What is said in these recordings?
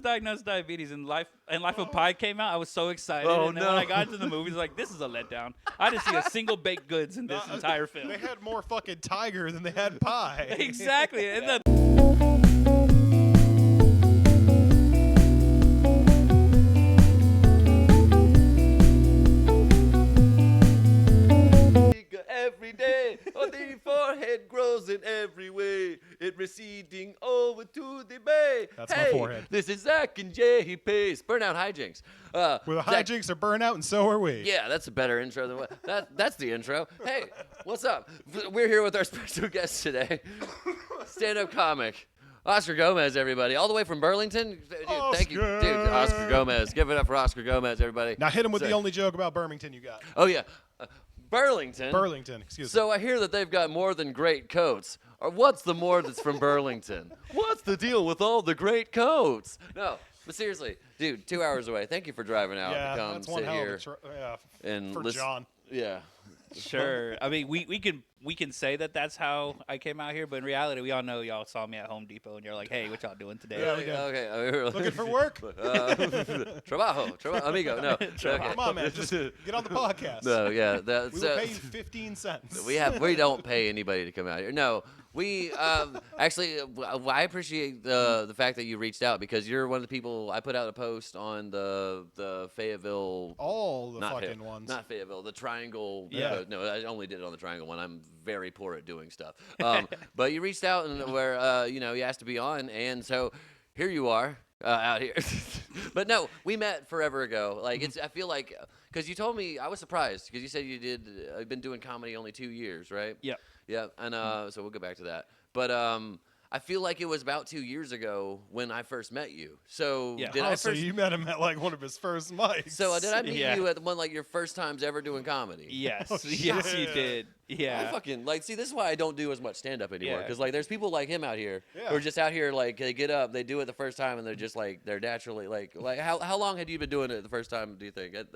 diagnosed with diabetes, and Life of Pi came out. I was so excited, Oh, and then when I got into the movies, like, this is a letdown. I didn't see a single baked goods in this entire film. They had more fucking tiger than they had pie. Exactly, and the Every day, on the forehead grows in every way, it receding over to the bay. That's my hey, forehead. This is Zach and Jay. He pays. Burnout hijinks. With a Zach- hijinks are burnout, and so are we. Yeah, that's a better intro than what. That's the intro. Hey, what's up? We're here with our special guest today, stand-up comic Oscar Gomez, everybody, all the way from Burlington. Dude, thank you, dude. Oscar Gomez. Give it up for Oscar Gomez, everybody. Now hit him with the only joke about Birmingham you got. Oh yeah. Burlington. Excuse me. So I hear that they've got more than great coats. Or what's the more that's from Burlington? What's the deal with all the great coats? No, but seriously, dude, 2 hours away. Thank you for driving out yeah, to come that's one sit hell here. of a and for listen- John. Yeah. Sure. I mean, we can say that that's how I came out here, but in reality, we all know y'all saw me at Home Depot, and you're like, hey, what y'all doing today? Yeah, we did. Okay. Looking for work? Trabajo, amigo. No. Okay. Come on, man. Just get on the podcast. No, yeah. We will pay you 15 cents. We don't pay anybody to come out here. No, we actually I appreciate the fact that you reached out because you're one of the people. I put out a post on the Fayetteville. all the Not fucking Fayetteville, ones. Not Fayetteville. The Triangle. Yeah. No, I only did it on the Triangle one. I'm very poor at doing stuff. But you reached out and where you asked to be on, and so here you are. Out here, but no, we met forever ago. Like I feel like, because you told me, I was surprised because you said you've been doing comedy only 2 years, right? Yep. Yeah, and so we'll go back to that. But I feel like it was about 2 years ago when I first met you. So Yeah. did I so first? you met him at like one of his first mics. So did I meet Yeah. you at one like your first times ever doing comedy? Yes. Oh, Yes, you shit. did. I Yeah. fucking see. This is why I don't do as much stand up anymore. Yeah. Because like, there's people like him out here Yeah. who are just out here like they get up, they do it the first time, and they're just like they're naturally like how long had you been doing it the first time? Do you think? At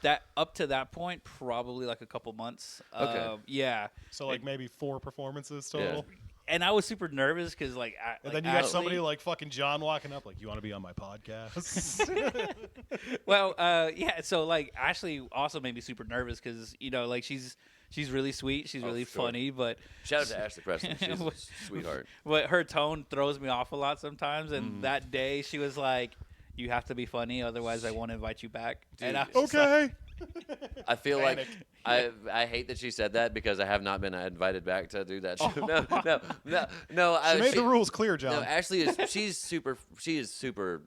that up to that point, probably like a couple months. Okay. Yeah. So like maybe 4 performances total. And I was super nervous because like, And then you got somebody like fucking John walking up like, you want to be on my podcast? well, yeah. So like Ashley also made me super nervous because like she's really sweet, she's really sure. funny, but Shout out to Ashley Preston. She's a sweetheart. but her tone throws me off a lot sometimes. And that day she was like, "You have to be funny, otherwise I won't invite you back." Dude. And I was just like, okay. I feel Panic. like I hate that she said that because I have not been invited back to do that show. No. She made the rules clear, John. No, Ashley is she is super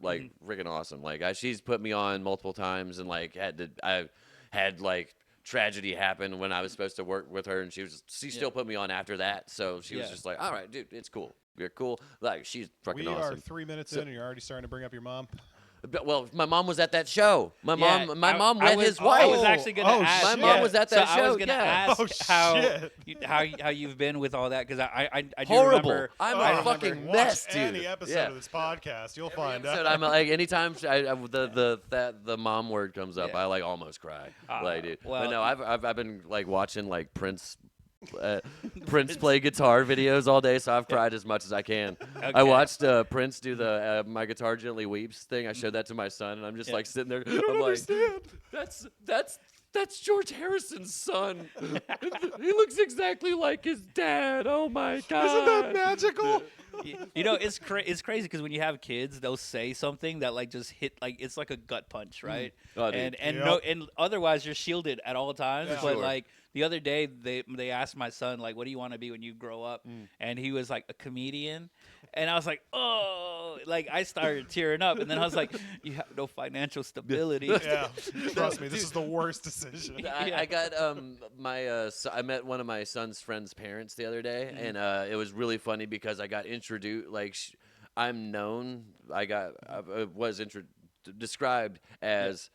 like freaking awesome. Like she's put me on multiple times and like I had like tragedy happen when I was supposed to work with her and she still put me on after that. So she was just like, all right, dude, it's cool. You're cool. Like she's fucking We awesome. are 3 minutes in and you're already starting to bring up your mom. Well, my mom was at that show. My Yeah, mom I met was- his wife. I was actually gonna Oh, ask. My mom was at that so I was show, gonna yeah. ask Oh, how you've been with all that because I do Horrible. remember. I'm I a remember- fucking Watch mess, dude. any episode Yeah. of this podcast, you'll find Episode, out. I'm like anytime the mom word comes up, Yeah. I like almost cry. Like, dude. well- But no, I've been like watching like Prince play guitar videos all day, so I've cried as much as I can. I Okay. watched Prince do the "My Guitar Gently Weeps" thing. I showed that to my son, and I'm just like sitting there. I'm like, that's George Harrison's son. He looks exactly like his dad. Oh my god! Isn't that magical? It's crazy because when you have kids, they'll say something that like just hit like it's like a gut punch, right? Oh, dude. And otherwise you're shielded at all times. Yeah. But Sure. like the other day they asked my son like, "What do you want to be when you grow up?" And he was like, "A comedian." And I was like, "Oh!" Like I started tearing up, and then I was like, "You have no financial stability." Yeah, trust me, this is the worst decision. I got I met one of my son's friend's parents the other day, and it was really funny because I got introduced. Like I'm known. I was described as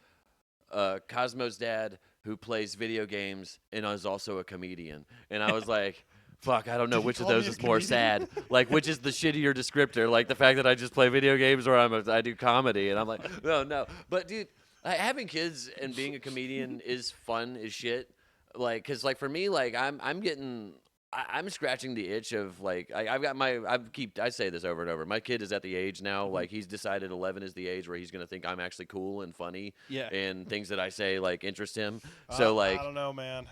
Cosmo's dad who plays video games and is also a comedian, and I was like. Fuck, I don't know which of call those me a is more comedian? sad. Like, which is the shittier descriptor? Like, the fact that I just play video games or I do comedy. And I'm like, no. But, dude, having kids and being a comedian is fun as shit. Like, because, like, for me, like, I'm getting I'm scratching the itch of like I say this over and over. My kid is at the age now like he's decided 11 is the age where he's gonna think I'm actually cool and funny. Yeah. And things that I say like interest him. So like I don't know, man.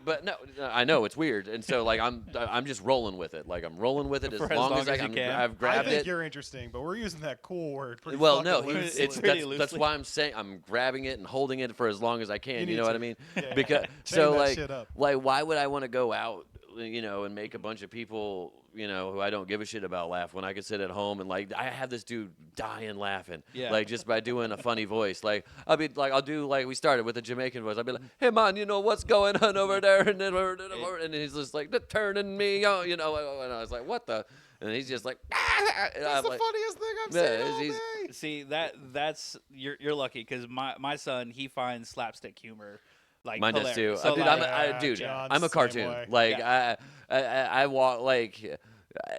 but no, I know it's weird, and so like I'm just rolling with it. Like I'm rolling with it as For long as I you can. can. I've I grabbed think it. you're interesting, but we're using that cool word. Pretty Well, fucking no, loosely. it's pretty that's loosely. why I'm saying I'm grabbing it and holding it for as long as I can. You know what I mean? Yeah, Because chain so that like shit up. why would I want to go out, and make a bunch of people, who I don't give a shit about laugh when I could sit at home and like I have this dude dying laughing, like just by doing a funny voice. Like I'll do like we started with a Jamaican voice. I'll be like, hey man, what's going on over there, and then and he's just like the turning me on, and I was like, what the. And he's just like, That's the funniest thing I've seen all day. See that's you're lucky because my son he finds slapstick humor like mine does too. hilarious. So, Dude, like, John's I'm a the same cartoon. way. Like I walk like.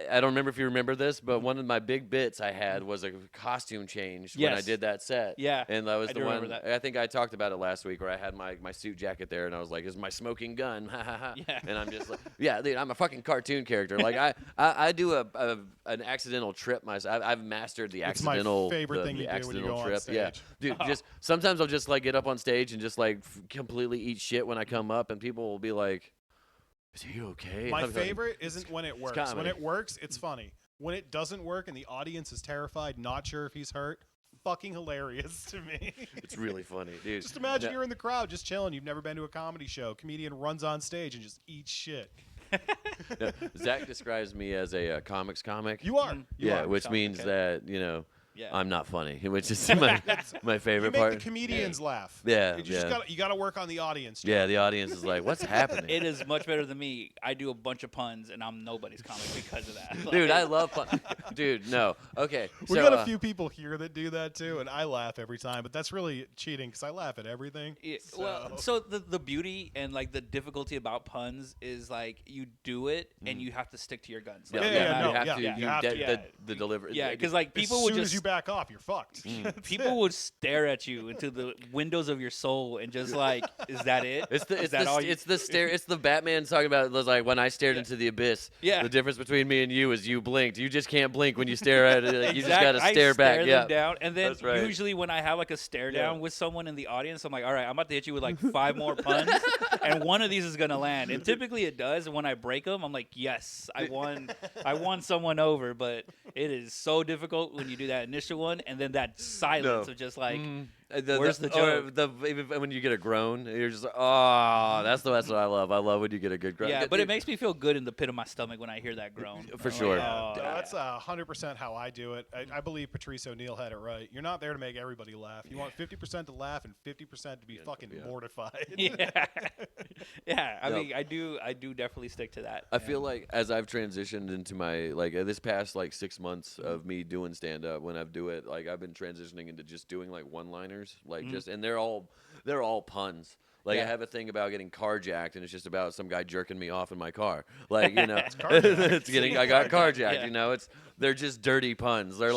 I don't remember if you remember this, but one of my big bits I had was a costume change when I Yes. did that set. Yeah, And that was I the do one. remember that. I think I talked about it last week where I had my suit jacket there, and I was like, "This is my smoking gun." Ha ha ha. Yeah. And I'm just like, "Yeah, dude, I'm a fucking cartoon character." Like I do an accidental trip myself. I've mastered the It's my accidental favorite thing the you do when you accidental go on trip. Yeah, stage. dude. Just sometimes I'll just like get up on stage and just like completely eat shit when I come up, and people will be like. Is he okay? My I'm like, favorite isn't when it works. When comedy. it works, it's funny. When it doesn't work and the audience is terrified, not sure if he's hurt, fucking hilarious to me. It's really funny, dude. Just imagine you're in the crowd just chilling. You've never been to a comedy show. Comedian runs on stage and just eats shit. No, Zach describes me as a comics comic. You are. You Yeah, are. which Comic, means okay. that Yeah. I'm not funny, which is my You favorite make part. the comedians laugh. Yeah, You just yeah. gotta work on the audience. Joe. Yeah, the audience is like, "What's happening?" It is much better than me. I do a bunch of puns and I'm nobody's comic because of that. Dude, Like, I love fun. Dude, no. Okay, We so got a few people here that do that too, and I laugh every time. But that's really cheating because I laugh at everything. Yeah, So. well, so the beauty and like the difficulty about puns is like you do it and you have to stick to your guns. Like, Yeah, no yeah, matter- no, you have yeah, to. you You have de- to. Yeah. the delivery. Yeah, because like people as would soon just as you back off, you're fucked. That's people it. would stare at you into the windows of your soul and just like, is that it? It's the Is it's that the all you- it's the stare it's the Batman talking about. It was like when I stared Yeah. into the abyss. Yeah. The difference between me and you is you blinked. You just can't blink when you stare at it. Like, you just gotta I stare back. them Yeah. down, and then That's right. usually when I have like a stare Yeah. down with someone in the audience, I'm like, all right, I'm about to hit you with like 5 more puns, and one of these is gonna land. And typically it does. And when I break them, I'm like, yes, I won. I won someone over. But it is so difficult when you do that initial one, and then that silence No. of just like. Where's the or joke? even when you get a groan, you're just like, oh, that's what I love. I love when you get a good groan. Yeah, but it makes me feel good in the pit of my stomach when I hear that groan. For I'm sure. Like, Yeah, oh, no, yeah. that's 100% how I do it. I believe Patrice O'Neill had it right. You're not there to make everybody laugh. You want 50% to laugh and 50% to be fucking mortified. Yeah, yeah. I No. mean, I do definitely stick to that. I feel like as I've transitioned into my this past 6 months of me doing stand up, when I do it, I've been transitioning into just doing one-liners, and they're all puns. Like I Yeah. have a thing about getting carjacked, and it's just about some guy jerking me off in my car. It's carjacked. I got carjacked. Yeah. They're just dirty puns. They're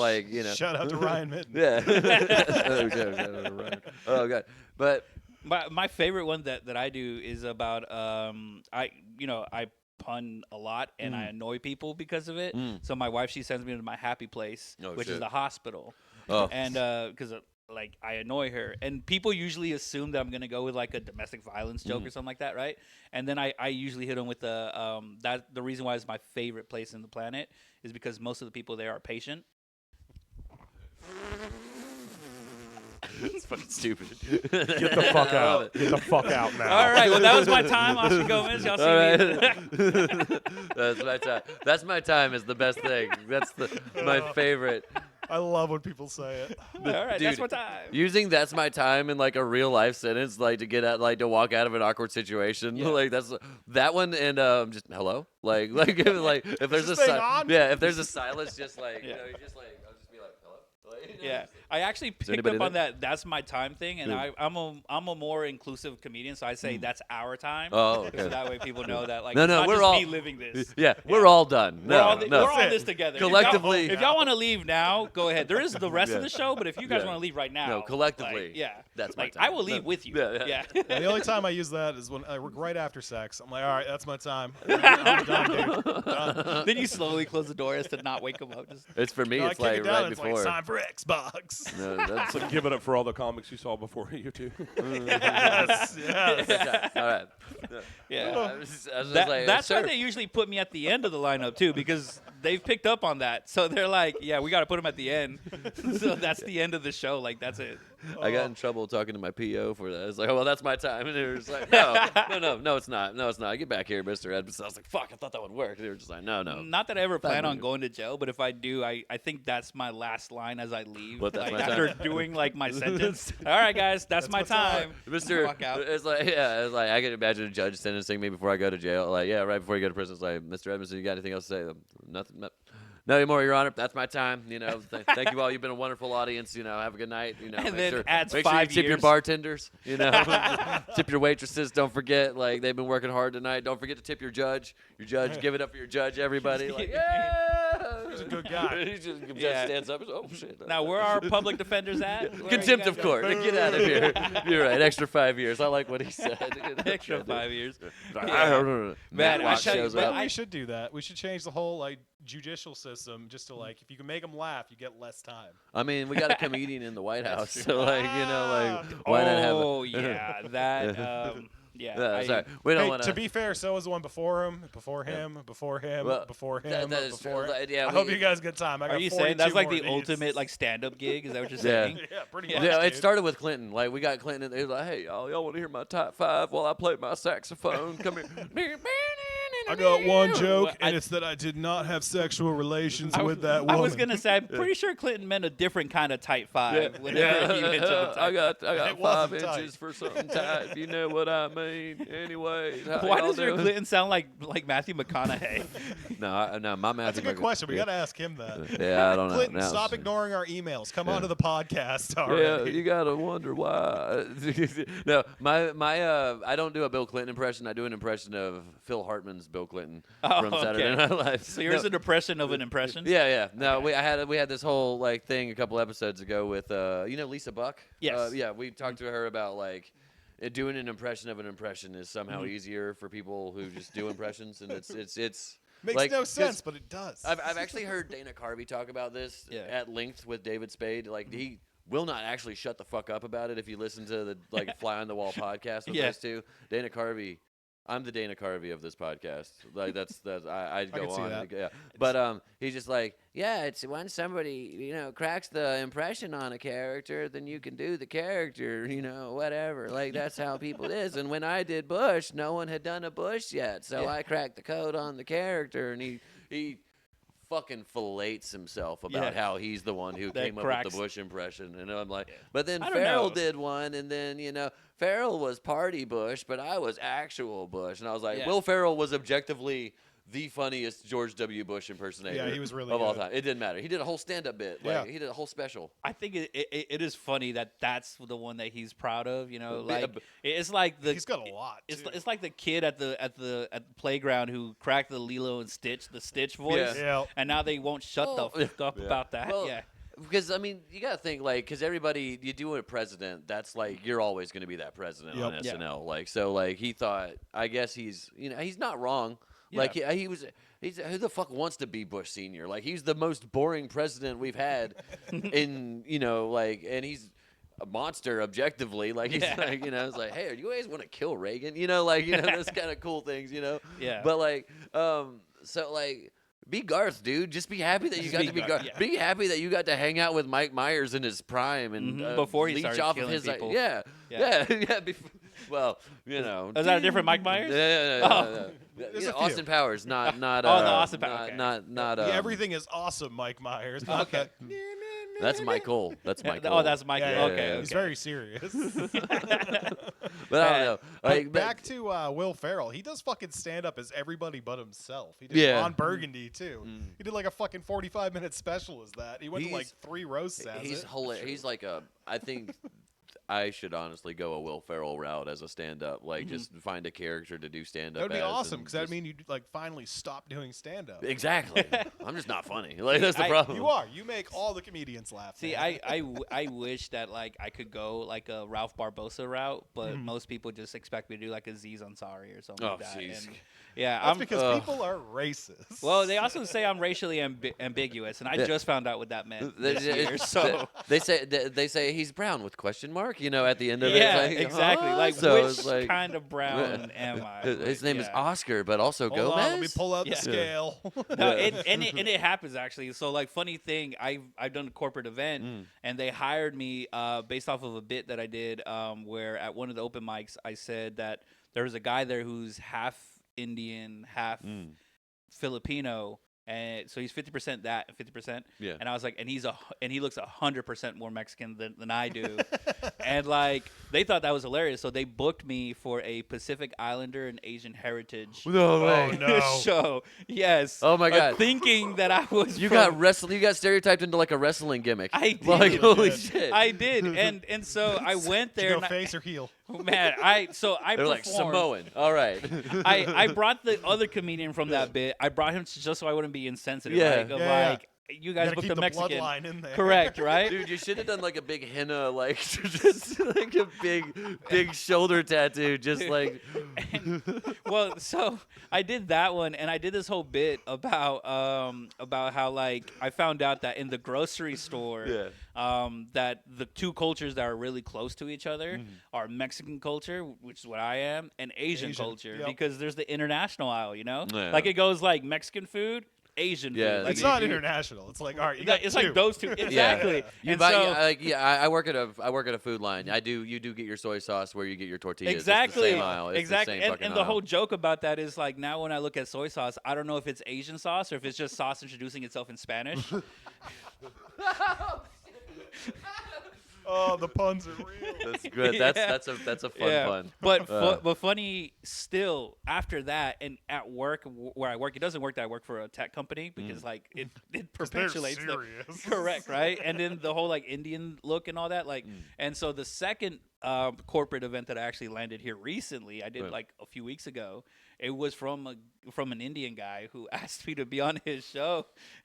Shout out to Ryan Minton. Yeah. Oh, shout out to Ryan. Oh god. But My favorite one that I do is about I pun a lot and I annoy people because of it. So my wife, she sends me to my happy place, Oh, which is shit. the hospital. Oh. And because I annoy her, and people usually assume that I'm gonna go with like a domestic violence joke or something like that, right? And then I usually hit them with the reason why it's my favorite place in the planet is because most of the people there are patient. it's fucking stupid. Get the fuck out. Get the fuck out now. All right, well that was my time, Oscar Gomez. Y'all see All me. right. That's my time. That's my time is the best thing. That's my favorite. I love when people say it. All right, that's my Dude, time. Using "that's my time" in a real life sentence, to get out, to walk out of an awkward situation, Yeah. that's that one, and just hello, if there's this a thing on? if there's a silence, just Yeah. I'll just be like hello, Yeah, I actually picked anybody up on there? that. That's my time thing, and Good. I'm a more inclusive comedian, so I say that's our time. Oh, okay. So that way people know that like No, it's no, not we're just all me living this. Yeah, we're all done. We're No, all, no. we're all in this together. Collectively- if y'all want to leave now, go ahead. There is the rest of the show, but if you guys Yeah. want to leave right now, No, collectively, like, yeah, that's my like time. I will leave No. with you. Yeah. Yeah, the only time I use that is when right after sex. I'm like, all right, that's my time. I'm done, dude. Done. Then you slowly close the door as to not wake him up. Just It's for me. No, I It's kick like it down. right And it's before. like, it's time for Xbox. No, that's It's like give it up for all the comics you saw before you two. Yes, yes. all right. yeah. I was just That, like, that's why sure. they usually put me at the end of the lineup too, because they've picked up on that. So they're like, "Yeah, we got to put him at the end." So that's the end of the show. Like that's it. I got in trouble talking to my PO for that. It's like, oh, well, that's my time. And they were just like, no, it's not. No, it's not. Get back here, Mr. Edmundson. I was like, fuck, I thought that would work. They were just like, no. Not that I ever plan on minutes. going to jail, but if I do, I think that's my last line as I leave. What, that's like my after time? doing like my sentence. All right, guys, that's my time. Mr. Walk out. It's like, I can imagine a judge sentencing me before I go to jail. Like, yeah, right before you go to prison. It's like, Mr. Edmundson, you got anything else to say? Nothing. No anymore, Your Honor. That's my time. You know, thank you all. You've been a wonderful audience. You know, have a good night. You know, And make then sure, adds make sure you 5 tip your years. bartenders. You know, tip your waitresses. Don't forget, like they've been working hard tonight. Don't forget to tip your judge. Your judge, give it up for your judge. Everybody, like, yeah, He's a good guy. He just Yeah. stands up. Oh shit. Now, where are public defenders at? Where are you Contempt guys of court. at? Get out of here. You're right. Extra 5 years. I like what he said. Extra 5 years. I Yeah. don't know. Man, I Matlock should- shows but up. We should do that. We should change the whole like judicial system just to like if you can make them laugh, you get less time. I mean, we got a comedian in the White House, true. so like, you know, like why not have? Oh yeah, that. Yeah. Sorry, we don't Hey, want to be fair, so was the one before him, before him, before him, Well, before that- him, that is before true. him. Yeah, I hope we- you guys get time. I got Are you saying 42 that's like more the of these. ultimate like stand-up gig? Is that what you're Yeah. saying? Yeah, pretty Yeah. much. Yeah, it dude. started with Clinton. Like we got Clinton. They was like, "Hey, y'all want to hear my top 5 while I play my saxophone? Come here." I got one joke, Well, and it's that I did not have sexual relations I, with that woman. I was gonna say, I'm pretty sure Clinton meant a different kind of tight five. Whenever he mentioned the I tight got It 5 wasn't tight. inches for something tight. If you know what I mean. Anyways, how Why y'all does your doing? Clinton sound like Matthew McConaughey? No, my math. That's a good question. We got to ask him that. Yeah, I don't know. Clinton, Now stop it's- ignoring our emails. Come Yeah. onto the podcast Yeah, already. you gotta wonder why. No, my I don't do a Bill Clinton impression. I do an impression of Phil Hartman's Bill Clinton from Saturday okay. Night Live. So yours No, an impression of an impression? yeah. No, we had this whole like thing a couple episodes ago with Lisa Buck. Yes. Yeah, we talked to her about like doing an impression of an impression is somehow easier for people who just do impressions, and it's Makes like, no 'cause sense, but it does. I've actually heard Dana Carvey talk about this Yeah. at length with David Spade. Like he will not actually shut the fuck up about it. If you listen to the like Fly on the Wall podcast with Yeah. those two, Dana Carvey. I'm the Dana Carvey of this podcast. Like that's I go can see on. that. Yeah. But he's just like, yeah, it's when somebody, cracks the impression on a character, then you can do the character, whatever. Like that's how people it is. And when I did Bush, no one had done a Bush yet. So I cracked the code on the character, and he fucking fillets himself about Yeah. how he's the one who That came up cracks. with the Bush impression. And I'm like, but then I don't Farrell know. did one, and then, Farrell was party Bush, but I was actual Bush. And I was like, Yeah. Will Ferrell was objectively the funniest George W. Bush impersonator Yeah, he was really of all good. time. It didn't matter. He did a whole stand-up bit. Yeah. Like, he did a whole special. I think it is funny that that's the one that he's proud of. Yeah, Like but- it's like the He's got a lot. It's, too. it's like the kid at the playground who cracked the Lilo and Stitch, the Stitch voice, Yeah. and now they won't shut Oh. the fuck up about that. Well, yeah, Because, I mean, you got to think, like, because everybody, you do a president, that's like, you're always going to be that president on Yep. Yeah. SNL. Like, so, like, he thought, I guess he's not wrong. Like, he's who the fuck wants to be Bush Sr.? Like, he's the most boring president we've had in, and he's a monster objectively. Like, he's like, it's like, hey, do you guys want to kill Reagan? Those kind of cool things, Yeah. But, like, so, like, be Garth, dude. Just be happy that you Just got be to be Garth, Garth. yeah. Be happy that you got to hang out with Mike Myers in his prime and Before he leech started off of killing his people. yeah. Well, is that a different Mike Myers? Yeah. There's a few. Austin Powers, not Oh, the Austin Powers, okay. not Yeah, everything is awesome, Mike Myers. Not Okay. that- That's Michael. That's Michael. Oh, that's Mike. Yeah, okay, yeah, okay. He's very serious. But I don't know. Like back to Will Ferrell. He does fucking stand up as everybody but himself. He did Yeah. Ron Burgundy too. He did like a fucking 45-minute special as that. He went to like He's- 3 roasts as he's it. hilarious. He's like I think I should honestly go a Will Ferrell route as a stand-up. Like, just find a character to do stand-up. That would be as awesome and because that just- mean you like finally stop doing stand up. Exactly. I'm just not funny. Like that's the problem. You are. You make all the comedians laugh. See, man. I wish that like I could go like a Ralph Barbosa route, but most people just expect me to do like a Aziz Ansari or something Oh, like that. jeez. And, yeah, That's I'm because people are racist. Well, they also say I'm racially ambiguous, and I just found out what that meant this year. So they say he's brown with question mark. You know, at the end of yeah, it. Like, exactly. huh? Like So which it's like, kind of brown am I? His name is Yeah. Oscar, but also Hold Gomez. on, let me pull out Yeah. the scale. No, and it happens actually. So like funny thing, I've done a corporate event and they hired me based off of a bit that I did where at one of the open mics I said that there was a guy there who's half Indian, half Filipino, and so he's 50% that and 50%. Yeah. And I was like, and he looks 100% more Mexican than I do. And like they thought that was hilarious, so they booked me for a Pacific Islander and Asian heritage No way. Oh, no. show. Yes. Oh, my God. Thinking that I was You from- got stereotyped into like a wrestling gimmick. I did. Like You holy did. shit. I did, and so I went Did you there. go and face or heel? man, I They're like performed. Samoan. All right. I brought the other comedian from that bit. I brought him just so I wouldn't be insensitive. Yeah. Like, of Yeah. like you You guys gotta booked keep a the Mexican. bloodline in there. Correct, right? Dude, you should have done like a big henna, like just like a big shoulder tattoo, just like Well, so I did that one, and I did this whole bit about how like I found out that in the grocery store, that the two cultures that are really close to each other are Mexican culture, which is what I am, and Asian culture, yep. because there's the international aisle, you know, Yeah. like it goes like Mexican food, Asian Yeah, food. Like, It's not international. It's like, all right, you got it's two. like those two exactly. You And buy, so, I work at a food line. You do get your soy sauce where you get your tortillas. exactly, It's the same aisle. It's exactly. The same fucking And the aisle. whole joke about that is like now when I look at soy sauce, I don't know if it's Asian sauce or if it's just sauce introducing itself in Spanish. Oh, the puns are real. That's good. Yeah. That's a fun pun. But Uh. but funny still after that and at work where I work, it doesn't work that I work for a tech company because like it 'Cause they're perpetuates the serious. correct, right? And then the whole like Indian look and all that, like and so the second corporate event that I actually landed here recently, I did Right. like a few weeks ago. It was from an Indian guy who asked me to be on his show,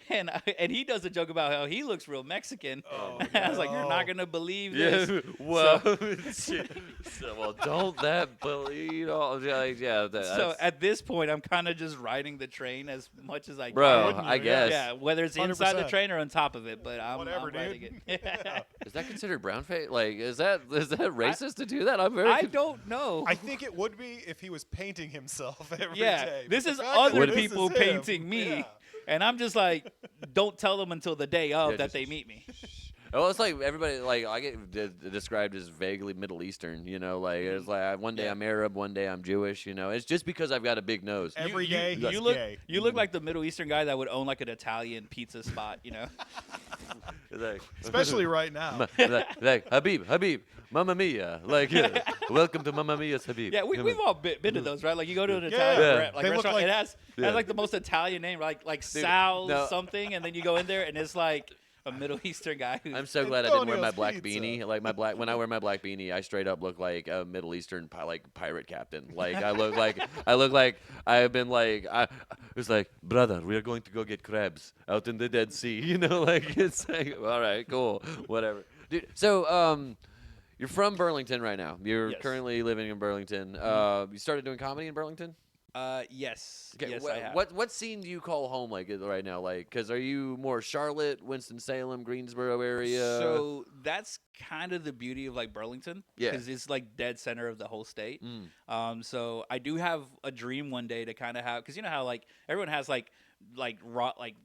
and he does a joke about how he looks real Mexican. Oh, I was like, "You're not no. gonna believe Yeah. this." Well, well, don't that believe all? Yeah. So at this point, I'm kind of just riding the train as much as I Bro, can. I guess. Yeah, whether it's inside the 100%. train or on top of it, but I'm Whatever, riding dude. it. Is that considered brown face? Like, is that racist to do that? I'm very. I don't know. I think it would be if he was painting himself every day. yeah, But this the is fact that other this people is him, painting me, yeah. and I'm just like, don't tell them until the day of Yeah, that just- they meet me. Well, it's like everybody, like I get described as vaguely Middle Eastern. You know, like it's like one day I'm Arab, one day I'm Jewish. You know, it's just because I've got a big nose. Every day he's You look, gay. you look like the Middle Eastern guy that would own like an Italian pizza spot, you know? It's like, Especially right now. like Habib, Mamma Mia, like welcome to Mamma Mia's Habib. Yeah, we've all been to those, right? Like you go to an Yeah. Italian Yeah. like They look restaurant, like- it has Yeah. like the most Italian name, like Sal no. something, and then you go in there and it's like a Middle Eastern guy who's I'm so glad I didn't wear my Antonio's black Pizza. beanie. Like when I wear my black beanie, I straight up look like a Middle Eastern pirate captain. Like I look like I've been like I was like, brother, we are going to go get crabs out in the Dead Sea. You know, like it's like all right, cool, whatever, dude. So you're from Burlington right now. You're Yes. currently living in Burlington. You started doing comedy in Burlington. yes, Okay, yes, I have. what scene do you call home like right now? Like, cause are you more Charlotte, Winston Salem, Greensboro area? So that's kind of the beauty of like Burlington, Yeah. because it's like dead center of the whole state. Mm. So I do have a dream one day to kind of have, because you know how like everyone has like like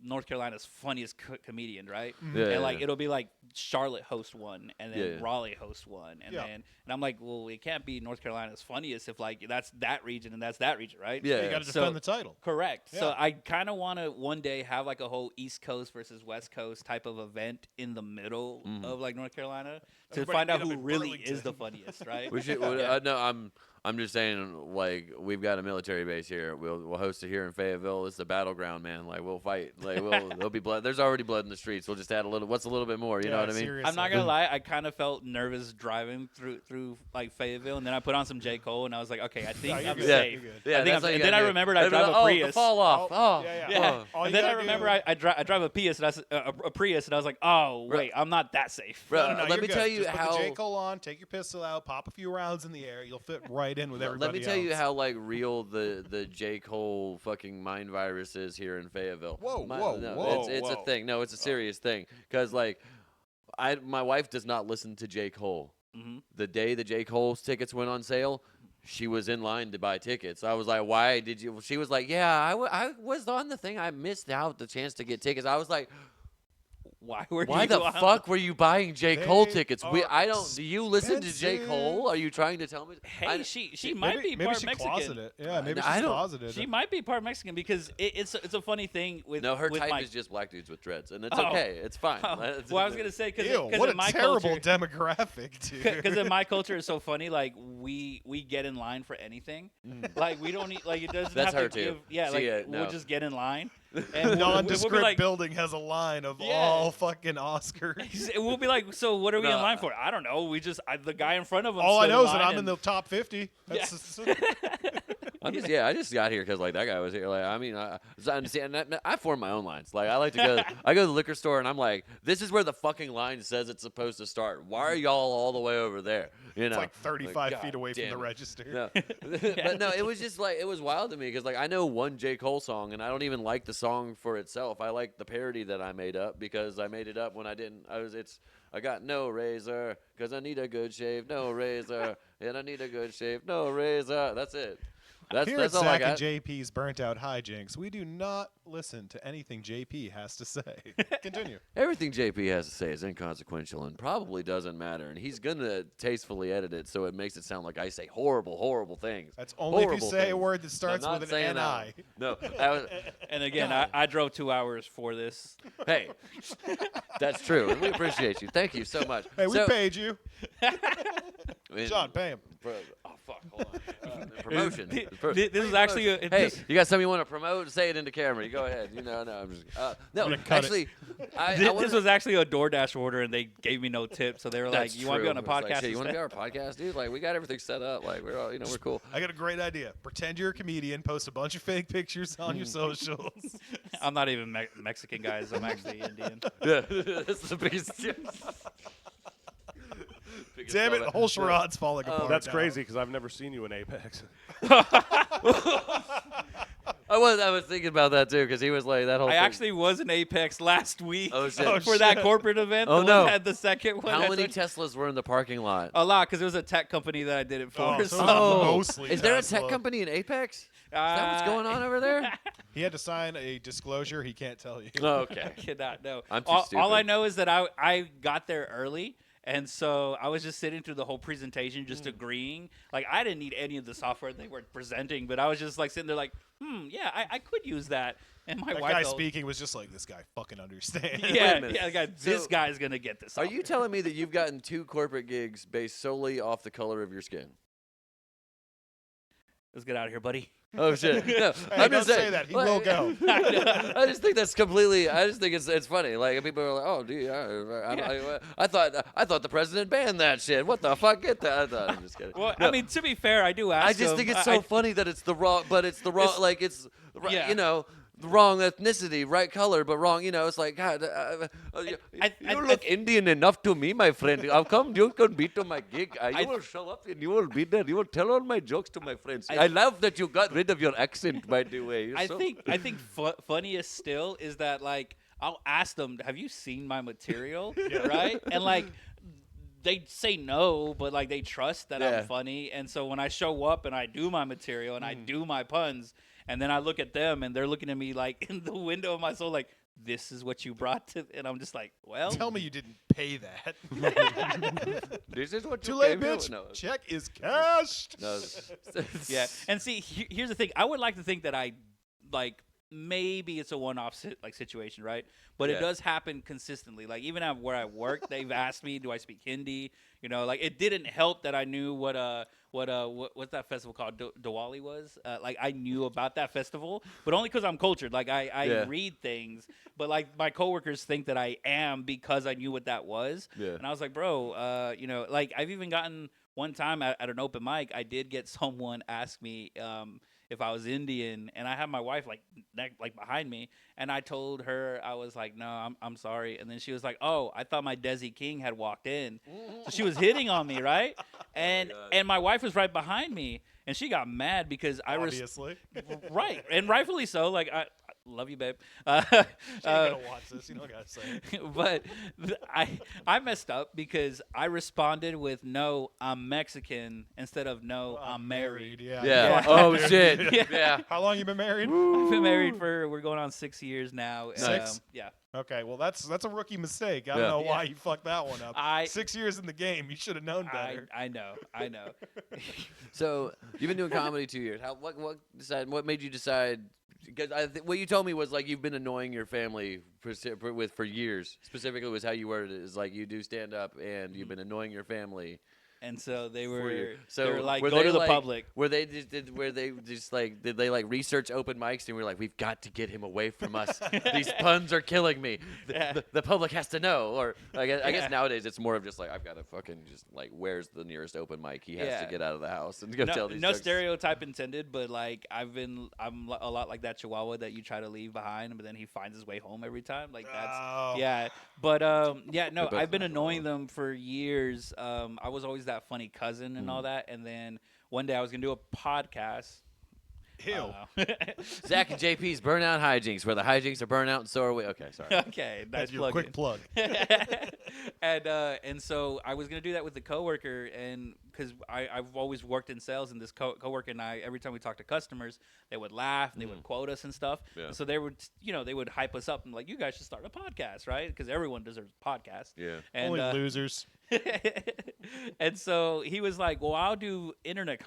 North Carolina's funniest comedian, right? Yeah, and yeah, like yeah. it'll be like Charlotte host one, and then Yeah, yeah. Raleigh host one, and Yeah. then and I'm like, well, it can't be North Carolina's funniest if like that's that region and that's that region, right? Yeah, You yeah. got to So- defend the title. Correct. So Yeah. I kind of want to one day have like a whole East Coast versus West Coast type of event in the middle of like North Carolina to Everybody find out meet up who in really is Burlington. the funniest, right? We should. No, I'm just saying, like, we've got a military base here. We'll host it here in Fayetteville. It's the battleground, man. Like, we'll fight. Like, there'll be blood. There's already blood in the streets. We'll just add a little. What's a little bit more? You know what I mean? Seriously. I'm not gonna lie, I kind of felt nervous driving through like Fayetteville, and then I put on some J. Cole, and I was like, okay, I think you're I'm good. safe. You're good. Yeah, I think that's I'm, what you and then gotta I do. remembered I They'll be drive like, a oh, Prius. the fall off. Oh, yeah. Yeah. All And you then I gotta remember do- I drive a Prius, and a Prius, and I was like, oh wait, I'm not that safe. Bro, No, let you're me good. tell you Just how. Put the J. Cole on, take your pistol out, pop a few rounds in the air. You'll fit right in with everybody Let me tell you else. how like real the J. Cole fucking mind virus is here in Fayetteville. Whoa, My- whoa, no, whoa, It's whoa. a thing. No, it's a serious thing. Because like, my wife does not listen to J. Cole. Mhm. The day the J. Cole's tickets went on sale, she was in line to buy tickets. I was like, why did you? She was like, yeah, I was on the thing. I missed out the chance to get tickets. I was like, Why were why you the on- fuck were you buying J. Cole They tickets? are I don't. Do you listen to J. expensive. Cole? Are you trying to tell me? Hey, she might maybe, be part she Mexican. closeted. Yeah, maybe I she's don't- closeted. She might be part Mexican because it's a funny thing with No, her with type my, is just black dudes with dreads, and it's Oh. okay. It's fine. Oh, It's- well, I was gonna say because Ew, what in a my terrible culture, demographic, dude. because in my culture it's so funny. Like we get in line for anything. Like we don't need like it doesn't That's have her to too. give. Yeah, She, like no. we'll just get in line. And The we'll be nondescript like, building has a line of Yeah. all fucking Oscars. we'll be like, so what are we No, in line for? I don't know. We just the guy in front of him. All I stood know is that line I'm in and- the top 50. That's I just got here because like that guy was here. Like, I mean, I form my own lines. Like, I like to go. I go to the liquor store and I'm like, this is where the fucking line says it's supposed to start. Why are y'all all the way over there? You know, It's like 35 God feet away from damn the it. register. No, but no, it was just like it was wild to me because like I know one J. Cole song and I don't even like the song for itself. I like the parody that I made up because I made it up when I didn't. I got no razor because I need a good shave. No razor and I need a good shave. No razor. That's it. Here That's at all I Zach and got. JP's Burnt Out Hijinks, we do not listen to anything JP has to say. Continue. Everything JP has to say is inconsequential and probably doesn't matter, and he's gonna tastefully edit it so it makes it sound like I say horrible, horrible things. That's only if you Horrible say a things. word that I'm starts not with saying an that NI. one. No, that was, And again, I drove 2 hours for this. hey, that's true, and we appreciate you. Thank you so much. Hey, we So- paid you. I mean, John, pay him. Oh fuck! Hold on. Promotion. This is actually a, Hey, this, you got something you want to promote? Say it into camera. You go ahead. No, I'm just. No, gonna cut it. actually, I this wanna, was actually a DoorDash order, and they gave me no tip. So they were that's like, "You want to be on a true. It's like, podcast?" shit, you want to be instead?" on our podcast, dude? Like, we got everything set up. Like, we're all, we're cool. I got a great idea. Pretend you're a comedian, post a bunch of fake pictures on your socials. I'm not even Mexican, guys. I'm actually Indian. Yeah, that's the biggest. biggest Damn it, fallback. whole charade's falling apart. That's now. crazy because I've never seen you in Apex. I was thinking about that too because he was like that whole. I thing. actually was in Apex last week Oh, shit. for that corporate event. Oh, the no. one had the second one. How I many told- Teslas were in the parking lot? A lot, because it was a tech company that I did it for. Oh, so so- it was mostly is there a Tesla. tech company in Apex? Is that what's going on over there? He had to sign a disclosure he can't tell you. Oh, okay. I cannot know. I'm too all stupid. I know is that I got there early, and so I was just sitting through the whole presentation, just agreeing. Like I didn't need any of the software they were presenting, but I was just like sitting there, like, yeah, I could use that. And my That wife, guy told- speaking was just like, this guy fucking understands. Wait a yeah, minute. yeah, the guy, this So- guy's gonna get this. Are software. you telling me that you've gotten 2 corporate gigs based solely off the color of your skin? Let's get out of here, buddy. Oh shit! No, Hey, I'm don't just saying. say that. He will go. I just think that's completely. I just think it's funny. Like people are like, "Oh, dude, I thought the president banned that shit. What the fuck? Get that!" I thought, I'm just kidding. Well, No, I mean, to be fair, I do ask. I just him, think it's so funny that it's the wrong, but it's the wrong. It's- Like it's, Yeah. you know, the wrong ethnicity, right color, but wrong. You know, it's like God. You I- look Indian enough to me, my friend. How come you can be to my gig? You will show up and you will be there. You will tell all my jokes to my friends. I love that you got rid of your accent, by the way. You're I so- think funniest still is that like I'll ask them, "Have you seen my material?" Right? And like they say no, but like they trust that Yeah. I'm funny, and so when I show up and I do my material and I do my puns. And then I look at them, and they're looking at me like in the window of my soul, like, this is what you brought to, and I'm just like, well, Tell me you didn't pay that. This is what Too you late, came here bitch. with? No. Check is cashed. No. yeah. And see, here's the thing. I would like to think that I, like, maybe it's a one-off situation, right? But it does happen consistently. Like, even at where I work, they've asked me, do I speak Hindi? You know, like, it didn't help that I knew what's that festival called? Diwali was. Like, I knew about that festival, but only because I'm cultured. Like, I read things, but like my coworkers think that I am because I knew what that was. Yeah. And I was like, bro, you know, like, I've even gotten one time at an open mic, I did get someone ask me if I was Indian, and I had my wife like behind me, and I told her, I was like, no, I'm sorry. And then she was like, oh, I thought my Desi King had walked in. So she was hitting on me, right? And my wife was right behind me, and she got mad because Obviously. right, and rightfully so. Like, I love you, babe. She ain't gonna watch this. You don't gotta say it. But I messed up because I responded with no, I'm Mexican instead of no, I'm married. Yeah. Yeah. Oh shit. Yeah. How long you been married? I've been married we're going on 6 years now. Nice. Yeah. Okay, well that's a rookie mistake. I don't know why you fucked that one up. 6 years in the game, you should have known better. I know. So you've been doing comedy 2 years. What made you decide? Because what you told me was like you've been annoying your family for years. Specifically, was how you worded it. Is like you do stand up and you've been annoying your family. And so they were like, were go they to the like, public. Were they just did they like research open mics and we were like, we've got to get him away from us. These puns are killing me. The public has to know. Or I guess nowadays it's more of just like I've got to fucking just like where's the nearest open mic? He has to get out of the house and go tell these jokes. Stereotype intended, but like I'm a lot like that Chihuahua that you try to leave behind, but then he finds his way home every time. Like that's But I've been annoying them for years. I was always that funny cousin and all that, and then one day I was gonna do a podcast. Ew. Zach and JP's Burnout Hijinks, where the hijinks are burnout and so are we. Okay, sorry. Okay, nice That's quick plug. And so I was gonna do that with the coworker, and because I've always worked in sales, and this coworker and I, every time we talk to customers, they would laugh and they would quote us and stuff. Yeah. And so they would hype us up and like, you guys should start a podcast, right? Because everyone deserves a podcast. Yeah. And, only losers. And so he was like, well, I'll do internet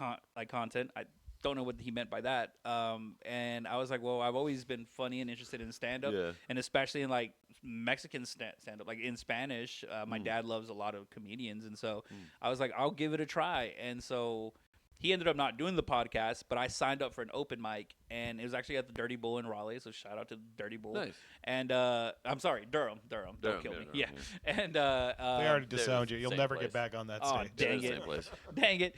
content. I don't know what he meant by that. And I was like, well, I've always been funny and interested in stand-up, and especially in like Mexican stand-up, like in Spanish. My dad loves a lot of comedians, and so I was like, I'll give it a try. And so he ended up not doing the podcast, but I signed up for an open mic, and it was actually at the Dirty Bull in Raleigh. So shout out to Dirty Bull. Nice. And I'm sorry, Durham. Don't kill me. Yeah. And they already disowned you. You'll never get back on that stage. Dang it. Dang it.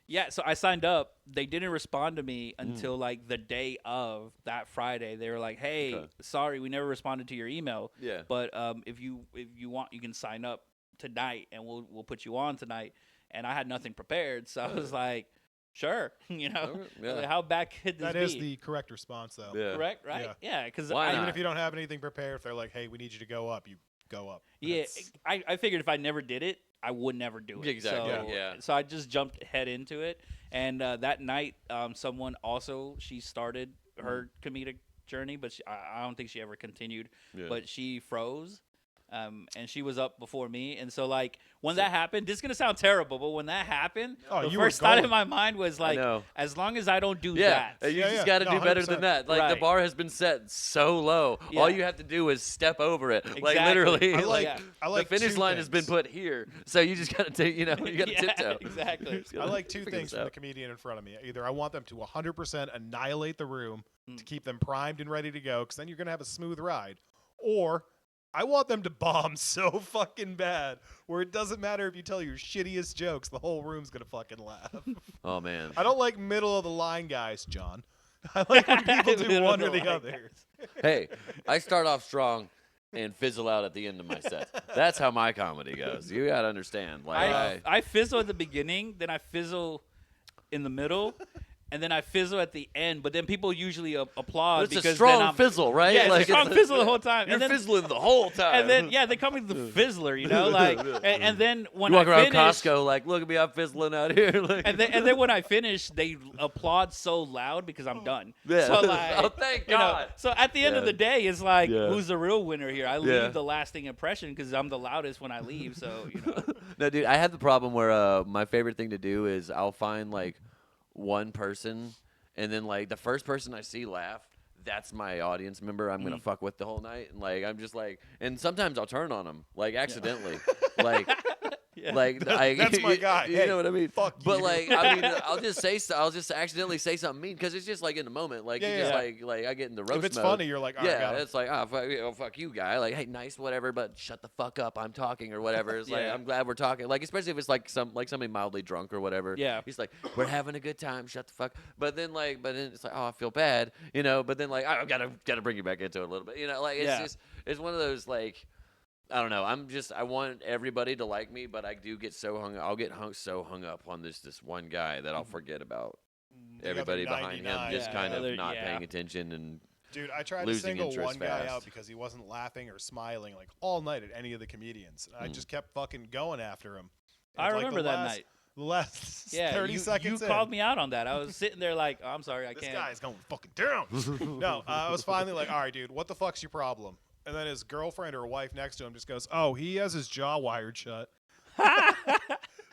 Yeah, so I signed up. They didn't respond to me until like the day of that Friday. They were like, "Hey, sorry, we never responded to your email. Yeah, but if you want, you can sign up tonight, and we'll put you on tonight." And I had nothing prepared, so I was like, "Sure, like, how bad could this be?" That is the correct response, though. Yeah. Correct, right? Yeah, because even if you don't have anything prepared, if they're like, "Hey, we need you to go up," you go up. Yeah, I figured if I never did it, I would never do it. Exactly. So I just jumped head into it, and that night, someone also she started her comedic journey, but I don't think she ever continued. Yeah. But she froze, and she was up before me, and so like when that happened, this is gonna sound terrible, but when that happened, the first thought in my mind was like, as long as I don't do that, you just got to do better than that. Like the bar has been set so low, all you have to do is step over it. Exactly. Like literally, I like the finish line has been put here, so you just got to take, you got to tiptoe. Exactly. I like two things from the comedian in front of me. Either I want them to 100% annihilate the room to keep them primed and ready to go, because then you're gonna have a smooth ride, or I want them to bomb so fucking bad where it doesn't matter if you tell your shittiest jokes, the whole room's going to fucking laugh. Oh, man. I don't like middle of the line guys, John. I like when people do one or the other. Hey, I start off strong and fizzle out at the end of my set. That's how my comedy goes. You got to understand. Like I fizzle at the beginning, then I fizzle in the middle, and then I fizzle at the end. But then people usually applaud It's because a strong then I'm, fizzle, right? Yeah, like it's a strong fizzle the whole time. You're and then, fizzling the whole time. And then they call me the fizzler, you know, like, and then when you walk I around finish, Costco like, look at me, I'm fizzling out here. Like, and then when I finish, they applaud so loud because I'm done. Yeah. So like, Oh, thank you know, God. so at the end of Yeah. the day, it's like, Yeah. who's the real winner here? I Yeah. leave the lasting impression because I'm the loudest when I leave. So you know, No, dude, I have the problem where my favorite thing to do is I'll find like one person, and then like the first person I see laugh, that's my audience member. I'm gonna fuck with the whole night, and like I'm just like, and sometimes I'll turn on them like accidentally, like. yeah. Like That's my guy. You Hey, know what I mean? fuck But you. like, I mean, I'll just accidentally say something mean because it's just like in the moment. Like, Yeah, you just yeah. like I get in the roast If it's mode. funny, you're like, all right, Yeah, got it. it's like, fuck you, guy. Like, hey, nice, whatever, but shut the fuck up. I'm talking or whatever. It's like, Yeah. I'm glad we're talking. Like, especially if it's like somebody mildly drunk or whatever. Yeah. He's like, we're having a good time. Shut the fuck. But then it's like, oh, I feel bad, you know. But then like, I gotta bring you back into it a little bit, you know. Like, it's Yeah. just it's one of those like. I don't know. I want everybody to like me, but I do get so I'll get so hung up on this one guy that I'll forget about The everybody other behind him 99. just Yeah, kind of other- not yeah. paying attention and Dude, I tried to losing single interest one guy out fast. because he wasn't laughing or smiling like all night at any of the comedians. And I just kept fucking going after him. And I like, remember the that last- night. The last Yeah, 30 you seconds called me out on that. I was sitting there like, oh, I'm sorry, I This can't. guy's going fucking down. No, I was finally like, all right, dude, what the fuck's your problem? And then his girlfriend or wife next to him just goes, oh, he has his jaw wired shut.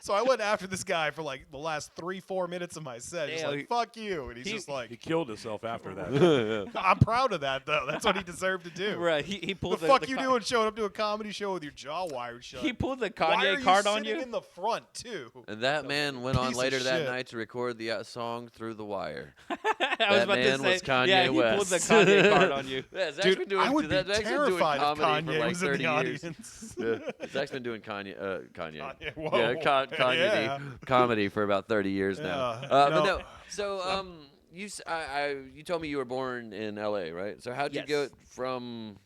So I went after this guy for like the last 3-4 minutes of my set. Just Damn, like, fuck you. And he's just He like, killed himself after that. I'm proud of that, though. That's what he deserved to do. Right, he The pulled fuck you Con- doing showing up to a comedy show with your jaw wired shut? He pulled the Why are Kanye you card on sitting you. in the front, too? And that man went on Piece of later that shit. night to record the song Through the Wire. I was That about man to say, was Kanye yeah, he West. pulled the Kanye card on you. Yeah, Zach's Dude, been doing, I would be Zach's been doing terrified if comedy for Kanye like was in 30 the years. audience. Yeah. Zach's been doing Kanye. Kanye, whoa. Yeah, Kanye Yeah. comedy for about 30 years now. Yeah, But no. no, so you told me you were born in L.A., right? So how'd you Yes. go from?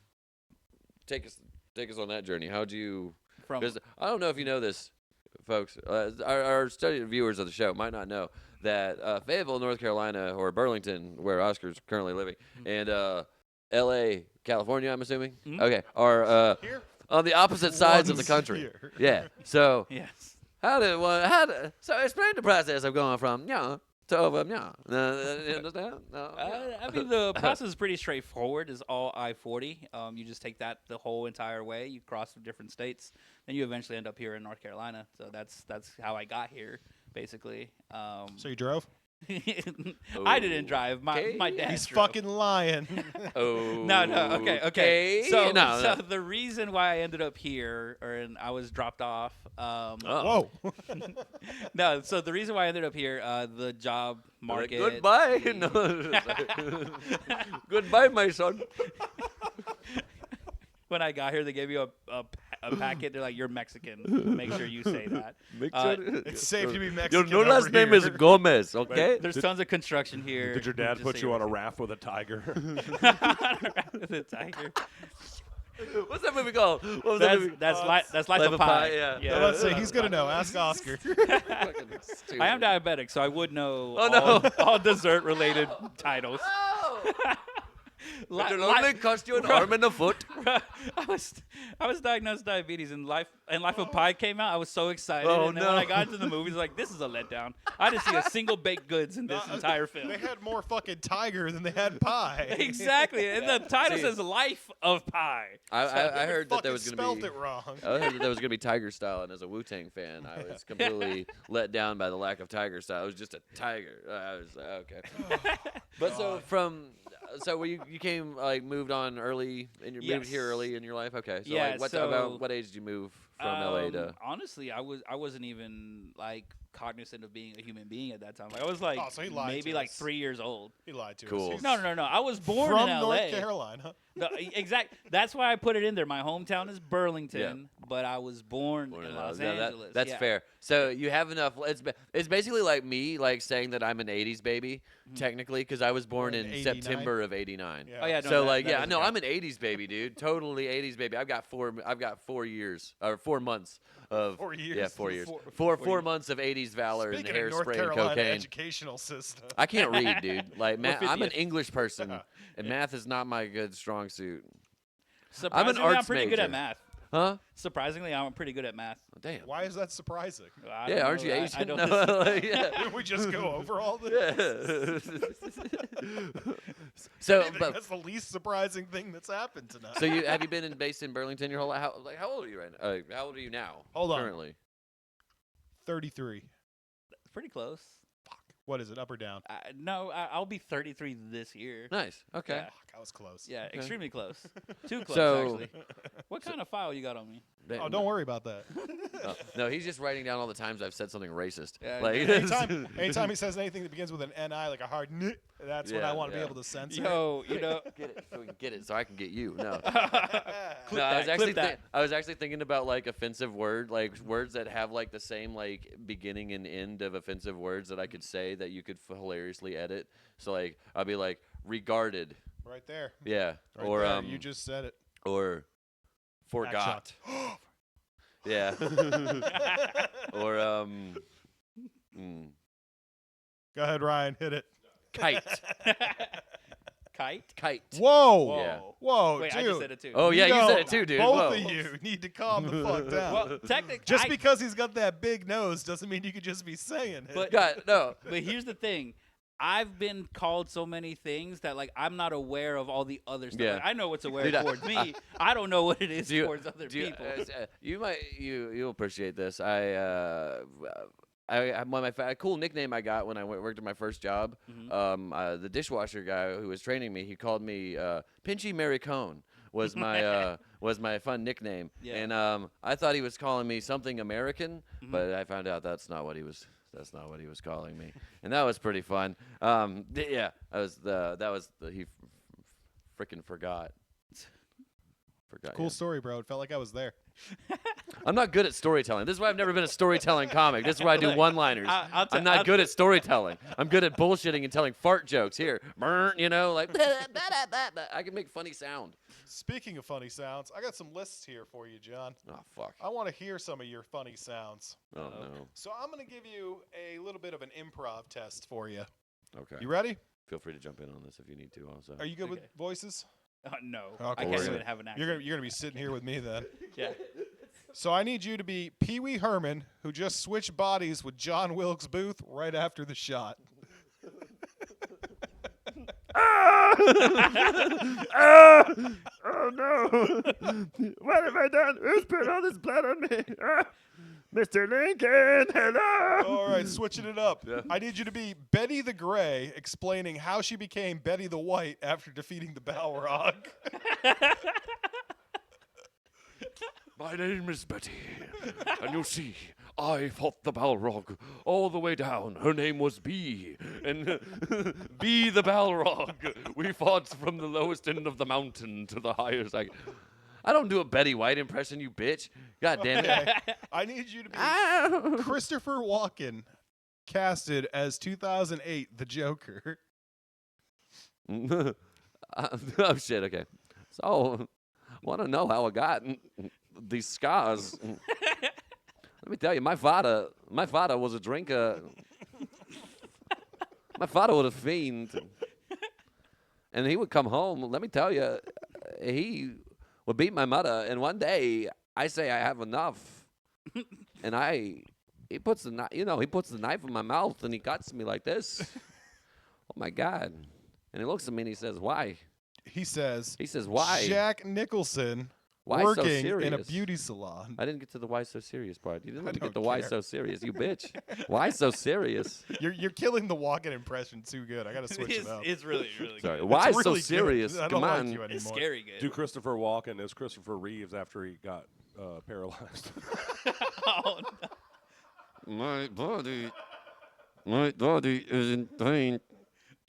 Take us on that journey. How'd you? From Because I don't know if you know this, folks. Our study viewers of the show might not know that Fayetteville, North Carolina, or Burlington, where Oscar's currently living, and L.A., California, I'm assuming. Mhm. Okay, are Here? on the opposite sides of the One's country. here. Yeah. So yes. so explain the process of going from to over you understand? No. I mean, the process is pretty straightforward. It's all I-40. You just take that the whole entire way. You cross the different states, then you eventually end up here in North Carolina. So that's how I got here, basically. So you drove? I didn't drive. My dad. He's drove. fucking lying. Oh. No. Okay. So, No. so the reason why I ended up here, and I was dropped off. Whoa. No. So the reason why I ended up here, the job market. Goodbye. No. Goodbye, my son. When I got here, they gave you a packet. They're like, "You're Mexican. Make sure you say that." It's safe to be Mexican. Your last over name is here. Gomez, okay? There's tons of construction here. Did your dad just put so you on a know. raft with a tiger? The tiger. What's that movie called? What was that movie? That's Life of Pi. yeah. Yeah, let's see. He's gonna know. Ask Oscar. Fucking stupid. I am diabetic, so I would know Oh, no. all dessert-related titles. It'll only cost you an arm and a foot. I was diagnosed with diabetes, and Life of Pi came out. I was so excited, Oh, and then no. when I got into the movies, like, this is a letdown. I didn't see a single baked goods in this entire film. They had more fucking tiger than they had pie. Exactly, and the title says Life of Pi. I heard that Fucking there was going spelled to be. it wrong. I heard that there was going to be Tiger Style, and as a Wu-Tang fan, I was completely let down by the lack of Tiger Style. It was just a tiger. I was like, okay. But so were you came moved on early and you moved here Yes. early in your life? Okay. So Yeah, like what so- about what age did you move from LA to? Honestly, I wasn't even like cognizant of being a human being at that time. Like I was like Oh, so he lied maybe to like us. 3 years old. He lied to Cool. us. He's No. I was born from in LA. North Carolina. No, exact. That's why I put it in there. My hometown is Burlington, but I was born in Los Angeles. That's yeah. fair. So you have enough. It's basically like me, like saying that I'm an '80s baby, technically, because I was born Born in in 89? September of '89. Yeah. Oh yeah. No, So that- like, that yeah, doesn't no, count. I'm an '80s baby, dude. Totally '80s baby. I've got 4 years or 4 months of 4 years. Yeah, 4 years. Four- 4 months of '80s valor Speaking and of North hairspray and Carolina cocaine. educational system. I can't read, dude. Like, I'm an 50th. English person, and math is not my good strong suit. Surprisingly, arts pretty good major. at math. Huh? Surprisingly, I'm pretty good at math. Oh, damn. Why is that surprising? I don't Yeah, aren't know. you I Asian? don't No, like, yeah. Didn't we just go over all this? Yeah. So, I think but that's the least surprising thing that's happened tonight. so have you been based in Burlington your whole life? How old are you right now? How old are you now? Hold on. Currently. 33. Pretty close. What is it, up or down? No, I'll be 33 this year. Nice. Okay. Yeah. Fuck, I was close. Yeah, Okay. extremely close. Too close, So- actually. What kind of file you got on me? Oh, don't worry about that. Oh, no, he's just writing down all the times I've said something racist. Yeah, Like, Anytime he says anything that begins with an NI, like a hard N, that's when Yeah, I want to yeah. be able to censor. Yo, you know. get it so we can get it so I can get you. No. it. No, I was that, actually clip that. I was actually thinking about like offensive like words that have like the same like beginning and end of offensive words that I could say that you could hilariously edit. So like I'll be like regarded, Right there. yeah, Right or there. You just said it. or forgot, Back yeah, or Go ahead, Ryan. Hit it. kite, Kite? Whoa. Whoa. Yeah. Whoa, Wait, dude. I just said it too. Oh yeah, you Yo, said it too, dude. Both Whoa. of you need to calm the fuck down. Well, technically, just because he's got that big nose doesn't mean you could just be saying it. But- God, no. But here's the thing. I've been called so many things that like I'm not aware of all the other stuff. Yeah. Like, I know what's aware Dude, towards me. I don't know what it is Do you- towards other Do you, people. you'll appreciate this. My cool nickname I got when I worked at my first job. Mhm. The dishwasher guy who was training me, he called me Pinchy Mary Cone. Was my fun nickname, Yeah. and I thought he was calling me something American, Mhm. but I found out that's not what he was. That's not what he was calling me, and that was pretty fun. Yeah, he freaking forgot. cool Yeah. story, bro. It felt like I was there. I'm not good at storytelling. This is why I've never been a storytelling comic. This is why I do Look, one-liners. I'm not good at storytelling. I'm good at bullshitting and telling fart jokes. Here, you know, like I can make funny sound. Speaking of funny sounds, I got some lists here for you, John. Oh fuck. I want to hear some of your funny sounds. Oh no. So I'm going to give you a little bit of an improv test for you. Okay. You ready? Feel free to jump in on this if you need to. Also. Are you good with Okay. voices? No, Okay. I can't Or- even have an accent. You're gonna be sitting here with me then. Yeah. So I need you to be Pee Wee Herman, who just switched bodies with John Wilkes Booth right after the shot. Oh no! What have I done? Who's put all this blood on me? Mr. Lincoln, hello! All right, switching it up. Yeah. I need you to be Betty the Gray, explaining how she became Betty the White after defeating the Balrog. My name is Betty, and you see, I fought the Balrog all the way down. Her name was Bee, and Bee the Balrog. We fought from the lowest end of the mountain to the highest. I don't do a Betty White impression, you bitch. God damn it. Okay. I need you to be Christopher Walken, casted as 2008 the Joker. Oh shit. Okay. So, want to know how I got these scars? Let me tell you, my father was a drinker. My father was a fiend, and he would come home. Let me tell you, he would beat my mother. And one day, I say I have enough, and he puts the knife in my mouth and he cuts me like this. Oh my God! And he looks at me and he says, "Why?" He says, "Why? Jack Nicholson Why so working in a serious?" beauty salon. I didn't get to the why so serious part. You didn't let me don't get the why care. so serious, you bitch. Why so serious? You're killing the Walken impression too good. I got to switch it up. It's really, really Sorry. good. Why It's so really good. serious? I don't Come like on. you anymore. It's scary good. Do Christopher Walken as Christopher Reeves after he got paralyzed. Oh, no. My body is in pain.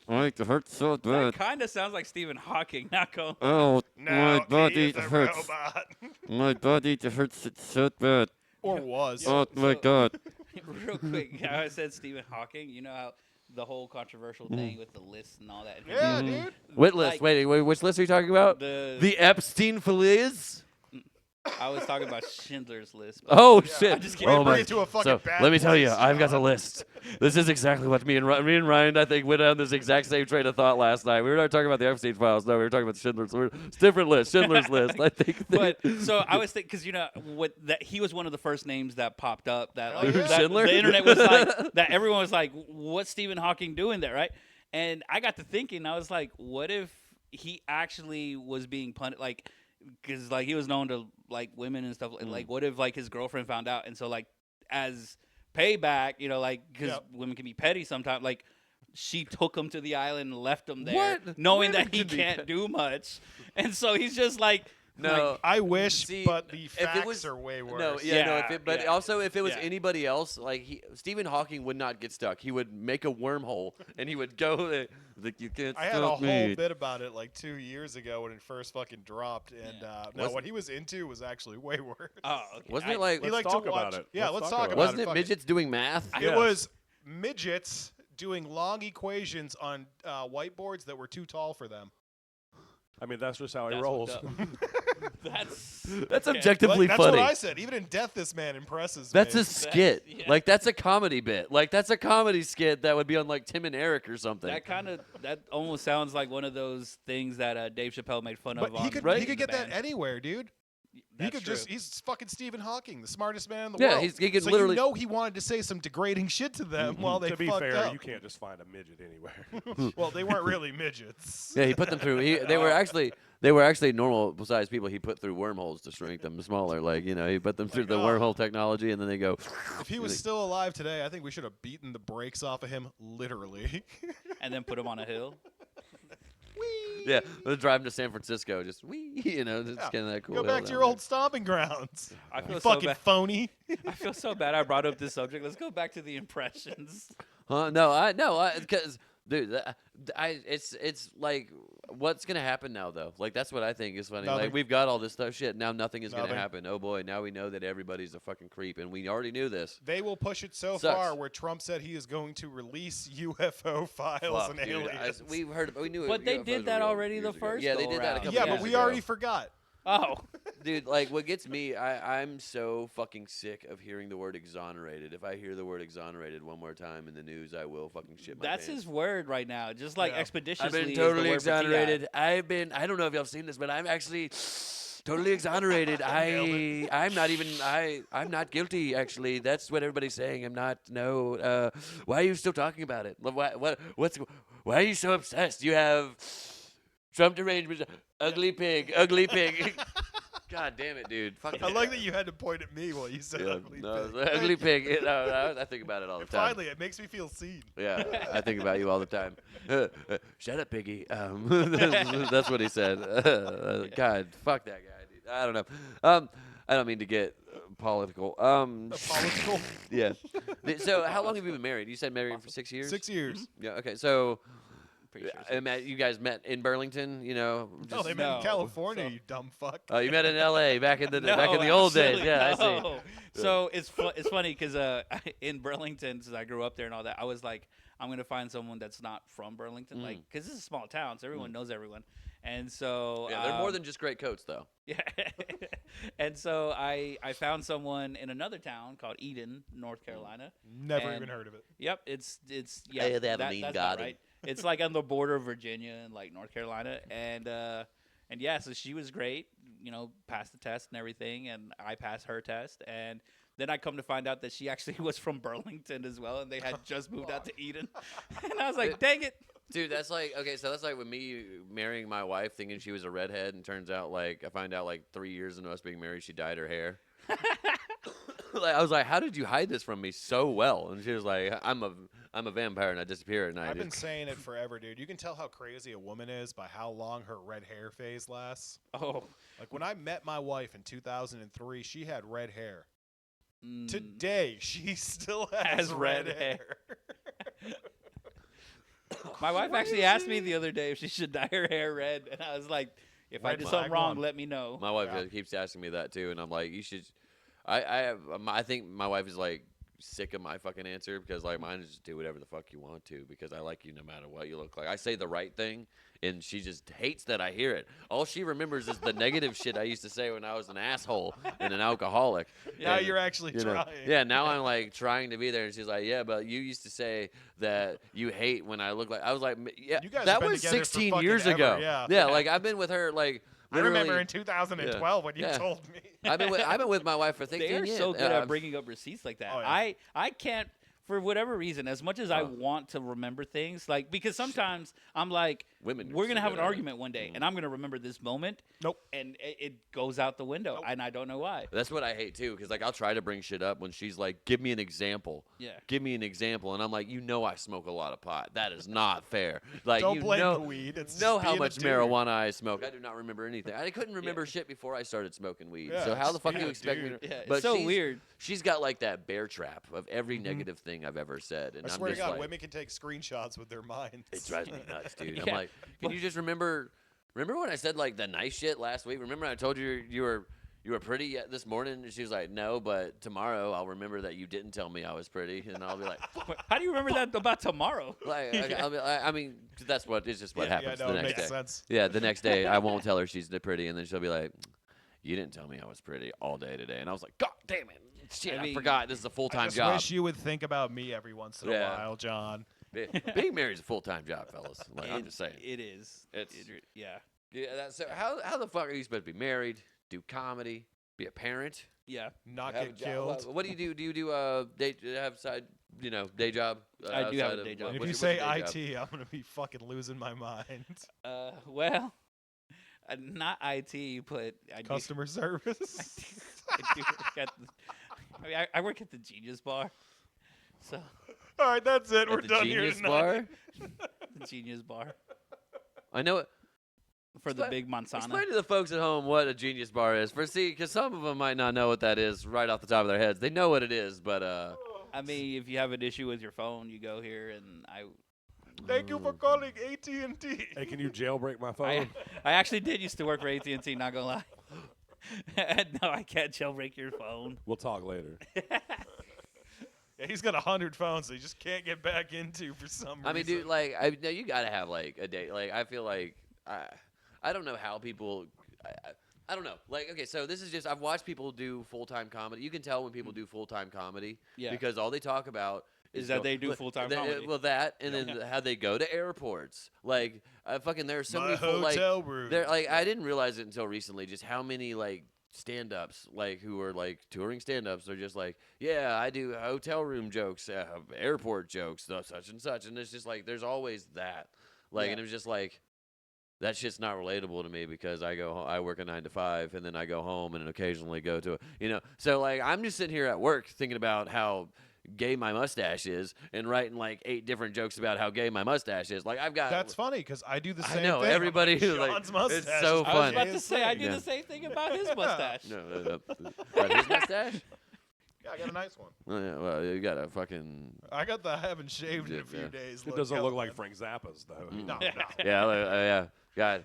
It hurts so That bad. kind of sounds like Stephen Hawking. Not going. Oh, No, my body he is a hurts. robot. My body hurts it so bad. Or was. Oh my god. Real quick, how I said Stephen Hawking. You know how the whole controversial thing with the list and all that. Yeah, dude. What list? Like, Wait, which list are you talking about? The Epstein Filiz? I was talking about Schindler's List. But Oh Yeah, shit! I just can't Oh bring my! it to a fucking So bad let me tell you, place, I've got a John. list. This is exactly what me and Ryan, I think, went down this exact same train of thought last night. We were not talking about the Epstein files. No, we were talking about Schindler's. It's a different list. Schindler's List. I think. But so I was thinking, because you know what, that he was one of the first names that popped up. That like yeah. that, Schindler? the internet was like that. Everyone was like, "What's Stephen Hawking doing there?" Right? And I got to thinking. I was like, "What if he actually was being punished?" Like, because like he was known to like women and stuff. And like, what if like his girlfriend found out, and so like as payback, you know, like because Yep. women can be petty sometimes, like. She took him to the island and left him there, What? knowing Women that he can be can't do much. And so he's just like, No. I wish, See, but the if it facts was- are way worse. No, yeah, no. Yeah, But yeah. also, if it was Yeah. anybody else, like Stephen Hawking would not get stuck. He would make a wormhole and he would go. Like you can't I had a stop whole me. bit about it like 2 years ago when it first fucking dropped, and no, Wasn't- what he was into was actually way worse. oh, okay. Wasn't it like? he Let's liked talk to watch. about it. Yeah, Let's let's talk talk about about Wasn't it Fuck midgets doing math? It Yes. was midgets doing long equations on whiteboards that were too tall for them. I mean, that's just how he That's rolls. fucked up. That's That's okay. objectively That's funny. what I said. Even in death, this man impresses That's me. a skit. yeah. Like that's a comedy bit. Like that's a comedy skit that would be on like Tim and Eric or something. That almost sounds like one of those things that Dave Chappelle made fun But of. he on could right? he could The get that Band. anywhere, dude. He That's could true. he's fucking Stephen Hawking, the smartest man in the Yeah, world. he could so literally- you know he wanted to say some degrading shit to them while they To be fucked fair, up. you can't just find a midget anywhere. Well, they weren't really midgets. Yeah, he put them through. They were actually normal sized people. He put through wormholes to shrink them smaller. Like he put them through the Like, oh. wormhole technology, and then they go. If he was still alive today, I think we should have beaten the brakes off of him, literally. And then put him on a hill. Yeah, let's drive him to San Francisco. Just just Yeah. kind of that cool. Go hill back to down your there. old stomping grounds. I feel You so fucking bad. phony. I feel so bad. I brought up this subject. Let's go back to the impressions. Huh? No, because dude, it's like what's gonna happen now though? Like that's what I think is funny. Nothing. Like we've got all this stuff shit. Now nothing is Nothing. gonna happen. Oh boy, now we know that everybody's a fucking creep, and we already knew this. They will push it so Sucks. far where Trump said he is going to release UFO files Fuck, and dude. aliens. We knew. But they UFOs did were that real already years the ago. first Yeah, they go did that a around. couple yeah, years but we ago. already forgot. Oh, Dude, like what gets me, I'm so fucking sick of hearing the word exonerated. If I hear the word exonerated one more time in the news, I will fucking shit my that's pants. his word right now. Just like Yeah. expeditiously. I've been is the totally word for TI. exonerated. I don't know if y'all seen this, but I'm actually totally exonerated. I'm not guilty actually. That's what everybody's saying. I'm not. No. Why are you still talking about it? Why are you so obsessed? You have Trump derangement, ugly pig. God damn it, dude. Fuck I like that you had to point at me while you said ugly no, pig. ugly pig. I think about it all the time. Finally, it makes me feel seen. Yeah, I think about you all the time. Shut up, piggy. That's what he said. God, fuck that guy, dude. I don't know. I don't mean to get political. Political. Yeah. So, how long have you been married? You said married for 6 years. 6 years. Yeah. Okay. So, Pretty sure you guys met in Burlington. You know. Oh, they met No. in California, you dumb fuck. Oh, you met in L.A. back in the No, old days. actually, Yeah, I see. no. So it's funny because in Burlington, since I grew up there and all that, I was like, I'm gonna find someone that's not from Burlington, like because this is a small town, so everyone knows everyone. And so Yeah, they're more than just great coats, though. yeah. And so I found someone in another town called Eden, North Carolina. Never And- even heard of it. Yep, it's yeah. Hey, they have a that- mean that's about garden. right. It's like on the border of Virginia and like North Carolina, and yeah, so she was great. You know, passed the test and everything, and I passed her test, and then I come to find out that she actually was from Burlington as well, and they had just moved out to Eden, and I was like, dang it. Dude, that's like so that's like with me marrying my wife, thinking she was a redhead, and turns out I find out 3 years into us being married, she dyed her hair. I was like, how did you hide this from me so well? And she was like, I'm a vampire and I disappear at night. I've been saying it forever, dude. You can tell how crazy a woman is by how long her red hair phase lasts. Oh, Like when I met my wife in 2003, she had red hair. mm. Today, she still has Has red red hair. My wife actually asked me the other day if she should dye her hair red, and I was like, If I Red did flag something wrong, one. let me know. My wife Yeah. keeps asking me that too, and I'm like, you should. I think my wife is like sick of my fucking answer because like mine is just do whatever the fuck you want to because I like you no matter what you look like. I say the right thing, and she just hates that I hear it. All she remembers is the negative shit I used to say when I was an asshole and an alcoholic. Now And, you're actually you know, trying. yeah, now I'm like trying to be there, and she's like, yeah, but you used to say that you hate when I look like. I was like, yeah, You guys that have been was together for 16 fucking years ever, ago. yeah. Like I've been with her like. I remember literally- in 2012 when you Yeah. told me. I've been with my wife for 16 They are years. so good at bringing up receipts like that. Oh, yeah. I can't, for whatever reason, as much as I Oh. want to remember things, like because sometimes I'm like, Women are we're so gonna have good an at it. argument one day, and I'm gonna remember this moment. Nope. And it goes out the window, and I don't know why. That's what I hate too, because like I'll try to bring shit up when she's like, "Give me an example." Yeah. Give me an example, and I'm like, you know, I smoke a lot of pot. That is not fair. Like Don't you blame know, the weed. It's know just how being a much dude. marijuana I smoke. I do not remember anything. I couldn't remember shit before I started smoking weed. Yeah, so how the just fuck being do you a expect me? dude. To, Yeah, it's but so she's- weird. She's got like that bear trap of every negative thing I've ever said, and I I'm swear to just God, like, women can take screenshots with their minds. it drives me nuts, dude. I'm Yeah, like, can you just remember when I said like the nice shit last week? Remember I told you you were pretty yet this morning? And she was like, no, but tomorrow I'll remember that you didn't tell me I was pretty, and I'll be like, How do you remember that about tomorrow? I mean, that's what it's just what happens yeah, the no, it next makes day. sense. Yeah, the next day I won't tell her she's pretty, and then she'll be like, you didn't tell me I was pretty all day today, and I was like, God damn it, shit, I mean, forgot this is a full I time just job. wish you would think about me every once in a Yeah. while, John. Being married is a full time job, fellas. Like I'm just saying. It is. It's- Yeah. Yeah, so how the fuck are you supposed to be married, do comedy, be a parent, Yeah. Not have a get job? killed. What do you do? Do you do have side day job? I do have outside a day of- job. And if what's you your say day job? IT, I'm gonna be fucking losing my mind. Well, not IT, but I do. Customer service. I do work at the, I work at the Genius Bar. So All right, that's it. At We're the done here Genius tonight. Bar? the Genius Bar I know it. for the Expla- big Monsana. Explain to the folks at home what a Genius Bar is. Because some of them might not know what that is right off the top of their heads. They know what it is, but I mean, if you have an issue with your phone, you go here, and Thank you for calling AT&T. Hey, can you jailbreak my I phone? actually did used to work for AT&T. Not gonna lie. No, I can't jailbreak your phone. We'll talk later. Yeah, he's got 100 phones that he just can't get back into for some reason. I mean, dude, like, no, you gotta have like a day. Like, I feel like I don't know how people. I don't know. Like, okay, so this is just I've watched people do full time comedy. You can tell when people do full time comedy, Yeah. because all they talk about Is that they do full-time comedy. Well, that and then how they go to airports. Like, fucking, there are so my many full, like, hotel room. There, like, I didn't realize it until recently just how many like stand-ups, like, who are like touring stand-ups, are just like, yeah, I do hotel room jokes, airport jokes, such and such, and it's just like there's always that, like, Yeah. and it was just like that shit's not relatable to me because I work a 9 to 5 and then I go home and occasionally go to so like I'm just sitting here at work thinking about how gay my mustache is and writing like 8 different jokes about how gay my mustache is. Like I've got That's funny because I do the I same know, thing. I'm everybody like, who, like, Sean's it's mustache so is the I was fun. about to gayest say I thing. do Yeah. the same thing about his mustache. no, his mustache. Yeah, I got a nice one. Oh, yeah, well, you got a fucking I got the I haven't shaved in a Yeah. few days. It doesn't look going. like Frank Zappa's though. No, no. yeah. God,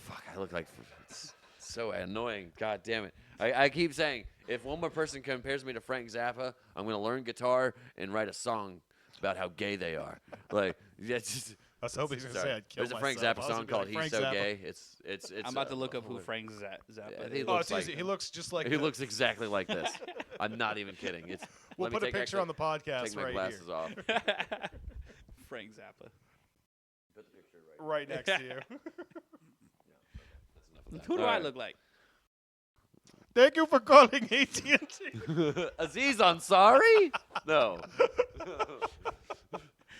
fuck, I look like it's so annoying. God damn it. I keep saying if one more person compares me to Frank Zappa, I'm gonna learn guitar and write a song about how gay they are. Like, yeah, just. I was hoping he was gonna Sorry. say I'd kill There's a Frank myself. Zappa I was song gonna be called like, "He's Frank So Zappa. Gay." It's. I'm about to look up who hilarious. Frank Zappa Yeah, is. he Oh, looks it's like easy. He him. looks just like. He the- looks exactly like this. I'm not even kidding. It's. We'll let me put a take picture on the podcast Take my right glasses here, off. Frank Zappa. Put the picture right. right next to you. That's enough of that. Who do All I right. look like? Thank you for calling AT&T. Aziz Ansari? No.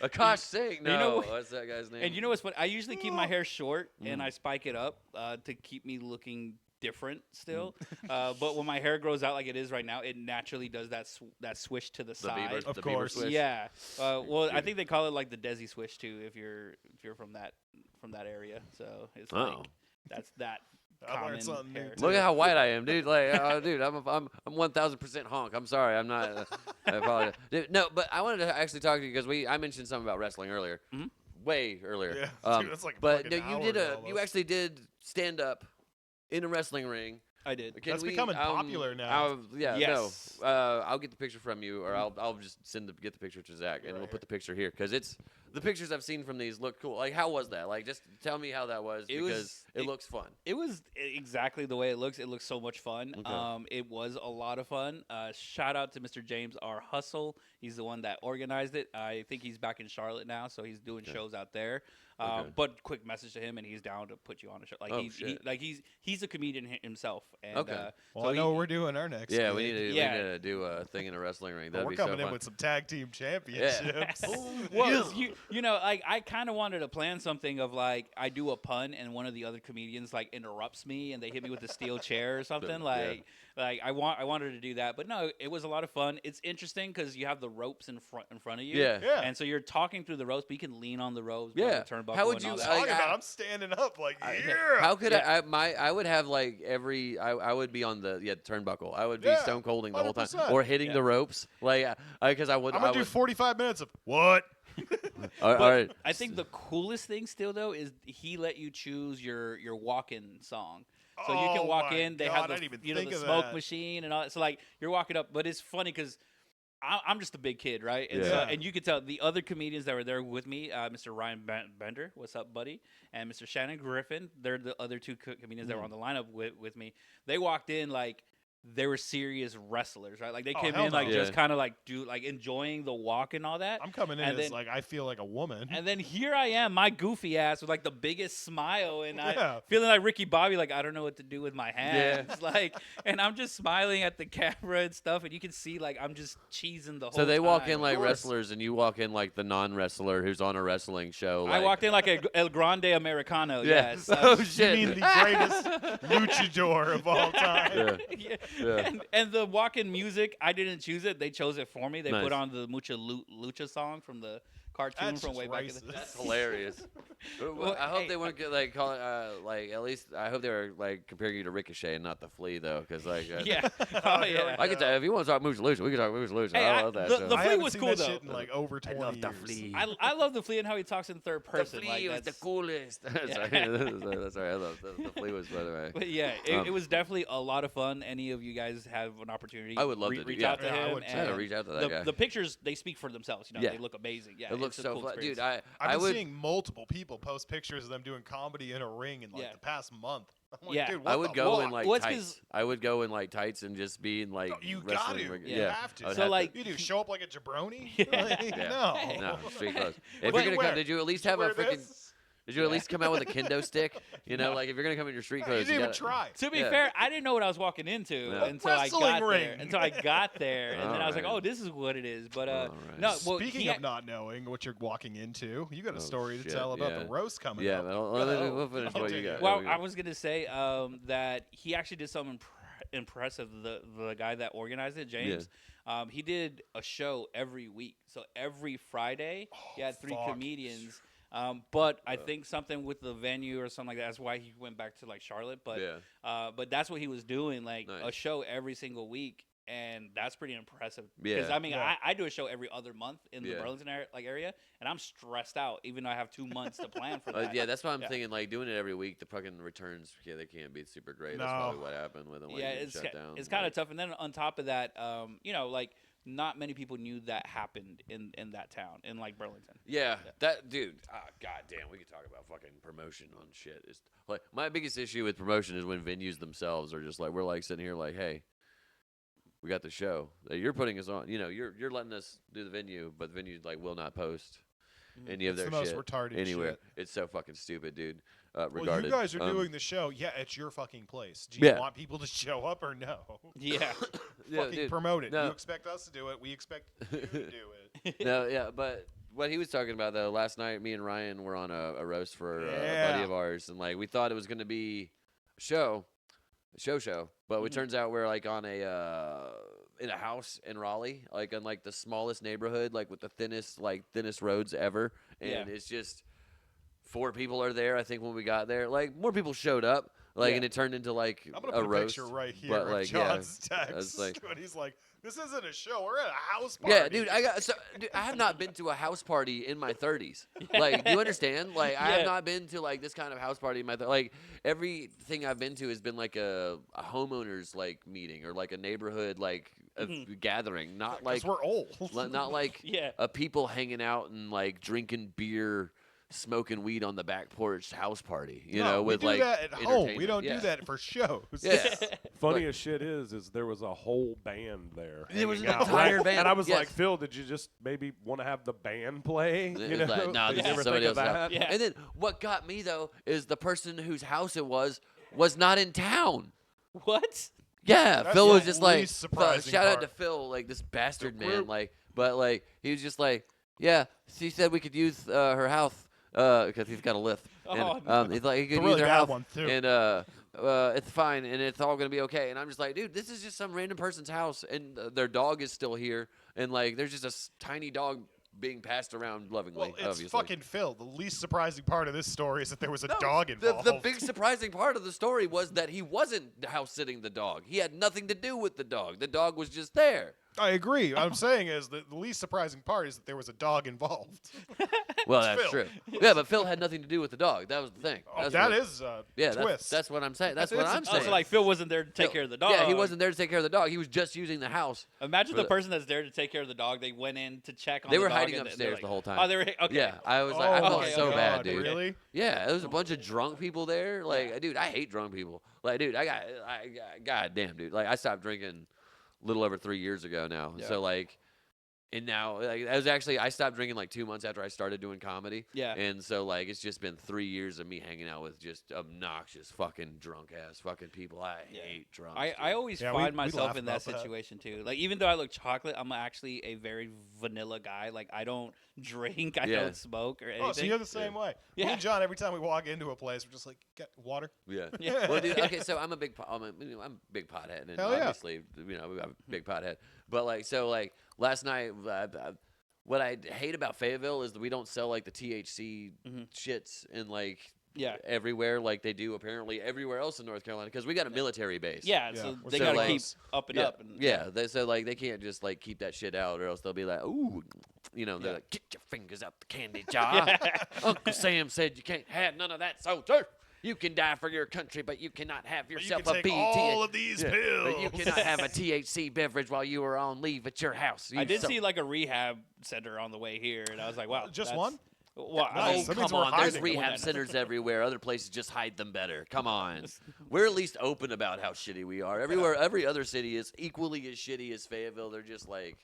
Akash Singh? No. You know what- What's that guy's name? And you know what's funny? I usually keep my hair short and I spike it up to keep me looking different still. But when my hair grows out like it is right now, it naturally does that swish to the the side. Bieber, Of the course. Bieber switch? Yeah. Well, I think they call it like the Desi swish too if you're from that area. So it's Oh. like that's that I common learned something new, hair. too. Look at how white I am, dude. Like, dude, I'm 1,000% honk. I'm sorry, I'm not. I apologize. Dude, no, but I wanted to actually talk to you because I mentioned something about wrestling earlier. Mhm. way earlier. Yeah, dude, that's like a but fucking no, you hour did ago you almost. actually did stand up in a wrestling ring. I did. Can That's we, becoming popular now. Yes. No. I'll get the picture from you, or I'll just get the picture to Zach, and right we'll here. put the picture here because it's the pictures I've seen from these look cool. Like, how was that? Like, just tell me how that was because it looks fun. It was exactly the way it looks. It looks so much fun. Okay. It was a lot of fun. Shout out to Mr. James R. Hustle. He's the one that organized it. I think he's back in Charlotte now, so he's doing shows out there. Okay. But quick message to him, and he's down to put you on a show. Like Oh, he's he's a comedian himself. And, Okay. Well, I know what we're doing our next. Yeah, gig. we need to do a thing in a wrestling ring. That'd We're be so coming in fun. with some tag team championships. Well, you know, like I kind of wanted to plan something of like I do a pun and one of the other comedians like interrupts me and they hit me with a steel chair or something. Like I wanted to do that, but no, it was a lot of fun. It's interesting because you have the ropes in front of you. Yeah. Yeah. And so you're talking through the ropes, but you can lean on the ropes. be on Yeah. the turnbuckle How would and you- all that. Talking about, I'm standing up like, yeah. How could I would have like I would be on the turnbuckle. I would be Yeah, stone colding the whole time 100%. or hitting the ropes like because I would. I'm gonna I do would, 45 minutes of what? all But right. I think the coolest thing still though is he let you choose your walk-in song. So you Oh can walk my in. They God, have I the didn't even you know think the of smoke that. machine and all that. So like you're walking up, but it's funny because I'm just a big kid, right? And, so, Yeah. and you could tell the other comedians that were there with me, Mr. Ryan Bender, what's up, buddy, and Mr. Shannon Griffin. They're the other two comedians that were on the lineup with me. They walked in like they were serious wrestlers, right? Like they Oh, came hell in like no. just kind of like enjoying the walk and all that. I'm coming in And as then- like I feel like a woman. And then here I am, my goofy ass with like the biggest smile, and Yeah. I feeling like Ricky Bobby, like I don't know what to do with my hands, like, and I'm just smiling at the camera and stuff, and you can see like I'm just cheesing the whole. So they walk time. in like course. wrestlers, and you walk in like the non-wrestler who's on a wrestling show. I like- walked in like a El Grande Americano. Yeah. Yes. Oh You shit. mean the greatest luchador of all time? Yeah. yeah. And the walk-in music, I didn't choose it. They chose it for me. They Nice. put on the Mucha Lucha song from the cartoon That's from just way back in the racist. That's hilarious. Well, I hope hey, they wouldn't get like call it like at least I hope they were like comparing you to Ricochet and not the Flea though, because like Yeah. Oh yeah. I could tell if you want to talk Mucha Lucha, we can talk Mucha Lucha. Hey, I I- love that. the- show. the I Flea haven't was seen cool, that though. shit in like over 20 years. I love the Flea and how he talks in third person. The like, Flea was the that's- coolest. Sorry, that's right. I love the Flea was by the way. But yeah, Um, it was definitely a lot of fun. Any of you guys have an opportunity, I would love to do- reach yeah. out to Yeah, I him. would too. I gotta and reach out to that the, guy. the pictures they speak for themselves. You know, Yeah. they look amazing. Yeah, It looks it's a so cool fun, dude. experience. I've I been would. seeing multiple people post pictures of them doing comedy in a ring in like Yeah. the past month. I'm like, Yeah. dude, I what would the go fuck? in like Well, it's tights. 'cause- I would go in like tights and just be in like No, you wrestling. got to. ring- You yeah. have to. I would So, have to. like- You do show up like a jabroni? Yeah. Like, Yeah. No. No, street clothes. What If do you're you gonna wear? come, did you at least have a Wear freaking? this? Did you at least come out with a kendo stick? You know, like if you're gonna come in your street No, you clothes, didn't even gotta- try. To be Yeah. fair, I didn't know what I was walking into No. until I Wrestling got ring. there. Until I got there, and then I was like, Alright. "Oh, this is what it is." But Alright. no, well, Speaking he of not knowing what you're walking into, you got a Oh, story shit, to tell about yeah. the roast coming Yeah, up. but Go. we'll finish I'll what you take got. it. Well, Yeah, I was gonna say that he actually did something impressive. The guy that organized it, James, he did a show every week. So every Friday, he had three fuck. comedians. But I think something with the venue or something like that. That's why he went back to like Charlotte. But Yeah. but that's what he was doing, like a Nice. show every single week. And that's pretty impressive. Yeah. Because I mean, Yeah. I do a show every other month in the Yeah. Burlington area, and I'm stressed out, even though I have 2 months to plan for that. Yeah, that's why I'm Yeah. thinking like doing it every week. The fucking returns, yeah, they can't be super great. That's No. probably what happened with them. Like, Yeah, getting it's shut down. it's kind of like- tough. And then on top of that, you know, like not many people knew that happened in that town, in like Burlington. Yeah, that dude. God damn, we could talk about fucking promotion on shit. It's like my biggest issue with promotion is when venues themselves are just like we're like sitting here like, hey, we got the show. You're putting us on. You know, you're letting us do the venue, but the venue like will not post any of It's their the most shit retarded anywhere. shit. It's so fucking stupid, dude. Well, Regarded. you guys are doing the show. Yeah, it's your fucking place. Do you Yeah. want people to show up or no? Yeah. Yeah, Fucking dude. promote it. No. You expect us to do it. We expect you to do it. No, yeah, but what he was talking about though, last night, me and Ryan were on a roast for a Yeah. buddy of ours, and like we thought it was gonna be a show, but it turns out we're like on in a house in Raleigh, like in like the smallest neighborhood, like with the thinnest roads ever, and Yeah. it's just 4 people are there. I think when we got there, like more people showed up, like, Yeah. and it turned into like I'm gonna a put a roast. picture right here but, of like, John's yeah, text like- when he's like, This isn't a show. We're at a house party. Yeah, dude, I have not been to a house party in my 30s. Like, do you understand? Like, I have not been to like this kind of house party in my like everything I've been to has been like a homeowners like meeting or like a neighborhood like gathering, not like we're old. not like Yeah. a people hanging out and like drinking beer, smoking weed on the back porch house party. You know, with we do like that at home. We don't entertainment. do that for shows. Yeah. Funniest shit is there was a whole band there. There was hanging an out, entire right? band, And I was yes. like, Phil, did you just maybe want to have the band play? It You was know? like, nah, Did this you is ever somebody think of else's that? house. Yeah. And then what got me though is the person whose house it was not in town. What? Yeah, That's Phil was the just like, least surprising shout out part. to Phil, like this bastard The man, group. like, but like he was just like, yeah, she said we could use her house because he's got a lift, and Oh, he's like he could The use really her bad house, one, too. and it's fine, and it's all gonna be okay. And I'm just like, dude, this is just some random person's house, and their dog is still here, and like there's just a tiny dog being passed around lovingly. Well, it's obviously. fucking Phil. The least surprising part of this story is that there was a No, dog involved. The big surprising part of the story was that he wasn't house sitting the dog. He had nothing to do with the dog. The dog was just there. I agree. What I'm saying is that the least surprising part is that there was a dog involved. Well, It's that's Phil. true. Yeah, but Phil had nothing to do with the dog. That was the thing. Oh, That's that what- is a yeah, twist. that's what I'm saying. That's That what is a I'm twist. saying. Oh, so like Phil wasn't there to take Phil- care of the dog. Yeah, he wasn't there to take care of the dog. He was just using the house. Imagine for the the- person that's there to take care of the dog. They went in to check on. They the were dog hiding and they're upstairs like- the whole time. Oh, they were okay. Yeah, I was like, I Oh felt my so bad, God, dude. Really? Yeah, there was a bunch of drunk people there. Like, dude, I hate drunk people. Like, dude, God damn, dude. Like, I stopped drinking a little over 3 years ago now. Yeah. So like, and now like, I stopped drinking like 2 months after I started doing comedy. Yeah. And so like, it's just been 3 years of me hanging out with just obnoxious fucking drunk ass fucking people. I hate drunks. I always Yeah, we find myself laugh in that about that. situation too. Like even though I look chocolate, I'm actually a very vanilla guy. Like I don't drink, I Yeah. don't smoke or anything. Oh, so you're the same way. Me Yeah. and John, every time we walk into a place, we're just like, "Got water?" Yeah. Yeah. Well, dude, okay, so I'm a big pothead, and Hell yeah. obviously, you know, I'm a big pothead. But like, so like last night, what I hate about Fayetteville is that we don't sell like the THC shits in like Yeah. everywhere like they do apparently everywhere else in North Carolina because we got a military base. Yeah, Yeah, so we're they so gotta like- keep up and Yeah, up. And, yeah. So like they can't just like keep that shit out, or else they'll be like, ooh, you know, they're Yeah. like, get your fingers out the candy jar. Uncle Sam said you can't have none of that, soldier. You can die for your country, but you cannot have But you yourself can a take BT. all of these pills. But you cannot have a THC beverage while you are on leave at your house. I You did so- see like a rehab center on the way here, and I was like, wow, Just that's- one? Well, Nice. I mean, That means Come we're on, there's hiding. rehab centers everywhere. Other places just hide them better. Come on, we're at least open about how shitty we are. Every other city is equally as shitty as Fayetteville. They're just like,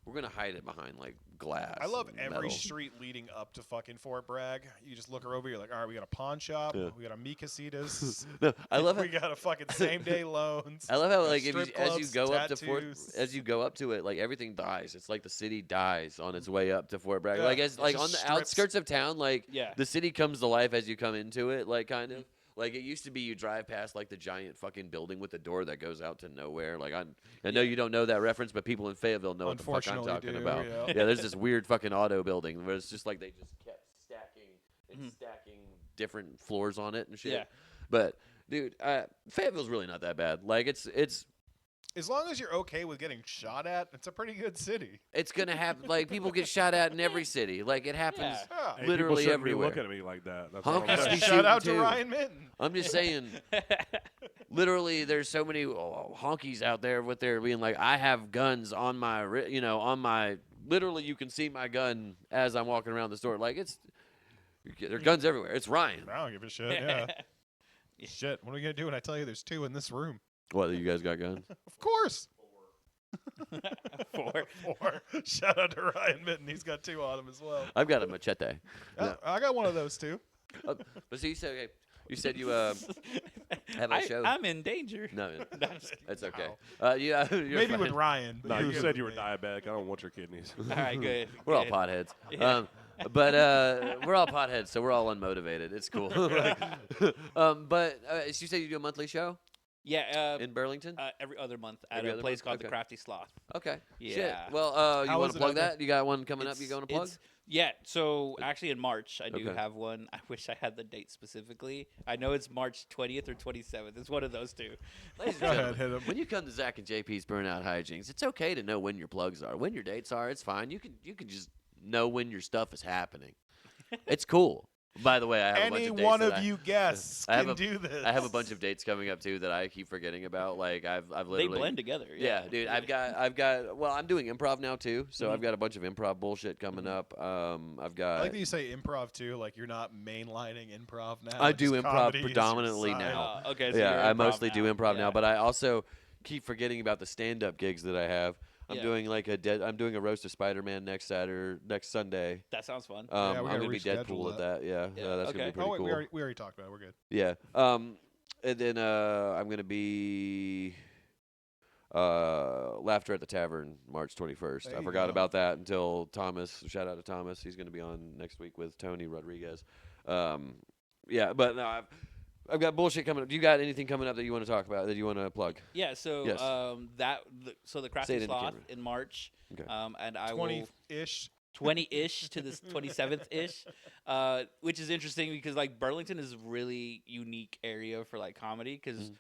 we're gonna hide it behind like glass. I love and every metal. street leading up to fucking Fort Bragg. You just look her over, you're like, all right, we got a pawn shop, Yeah. we got a Casitas, No, I love we it. got a fucking same day loans. I love how like if strip as you clubs, go up to Fort, tattoos. as you go up to it, like everything dies. It's like the city dies on its way up to Fort Bragg. Yeah, Like as it like just on the strips. outskirts of town, like Yeah. the city comes to life as you come into it. Like kind of like it used to be. You drive past like the giant fucking building with the door that goes out to nowhere. Like I know you don't know that reference, but people in Fayetteville know what the fuck I'm Unfortunately talking do, about. yeah. Yeah, there's this weird fucking auto building where it's just like they just kept stacking and stacking different floors on it and shit. Yeah. But dude, Fayetteville's really not that bad. Like it's As long as you're okay with getting shot at, it's a pretty good city. it's gonna happen. Like people get shot at in every city. Like it happens Yeah. Yeah. Hey, literally people shouldn't be everywhere. looking at me like that. That's Honky what I'm should saying. be Shout shooting out to too. Ryan Minton. I'm just saying. Literally, there's so many honkies out there with their being like, I have guns on my, on my. Literally, you can see my gun as I'm walking around the store. Like there are guns everywhere. It's Ryan. I don't give a shit. Yeah. Shit. What are we gonna do when I tell you there's two in this room? What? You guys got guns? Of course. Four. Four. Shout out to Ryan Minton. He's got two on him as well. I've got a machete. I got one of those too. But see, you said you have a show. I'm in danger. No, No, I'm just kidding. it's okay. Wow. You're Maybe fine. with Ryan. No, You're you good said with you were me. diabetic. I don't want your kidneys. All right, good. We're all good. potheads. Yeah. But we're all potheads, so we're all unmotivated. It's cool. But you said you do a monthly show Yeah, in Burlington? every other month at Every a other place month? called the Okay. Crafty Sloth. Okay. Shit. Yeah. Well, you How want is to it plug out there? that? You got one coming up you going to plug? It's Yeah, so actually in March I do Okay. have one. I wish I had the date specifically. I know it's March 20th or 27th. It's one of those two. Ladies and Go ahead, gentlemen, hit 'em. when you come to Zach and JP's Burnout Hijinks, it's okay to know when your plugs are. When your dates are, it's fine. You can just know when your stuff is happening. It's cool. By the way, I have a bunch Any of dates one that of you guests I have can a- do this. I have a bunch of dates coming up too that I keep forgetting about. Like I've They literally blend together. Yeah, dude. I've got. Well, I'm doing improv now too, so I've got a bunch of improv bullshit coming up. I've got. I like that you say improv too. Like you're not mainlining improv now. I do just improv comedy is your predominantly side. now. Okay, so Yeah, you're I improv mostly do now. improv Yeah. now, but I also keep forgetting about the stand-up gigs that I have. I'm Yeah. doing like I'm doing a roast of Spider-Man next Sunday. That sounds fun. we I'm gotta gonna be reschedule Deadpool at that. that. Yeah, Yeah, that's okay. gonna be pretty Oh wait, cool. we already talked about it. We're good. Yeah. And then I'm gonna be Laughter at the Tavern March 21st. There I you forgot go. about that until Thomas. Shout out to Thomas. He's gonna be on next week with Tony Rodriguez. Yeah, but no, I've got bullshit coming up. Do you got anything coming up that you want to talk about that you want to plug? Yeah, so Yes. so the Say it Crafty in the Sloth camera. in March, Okay. and I will 20-ish. 20-ish to this 27th-ish, which is interesting because like Burlington is a really unique area for like comedy because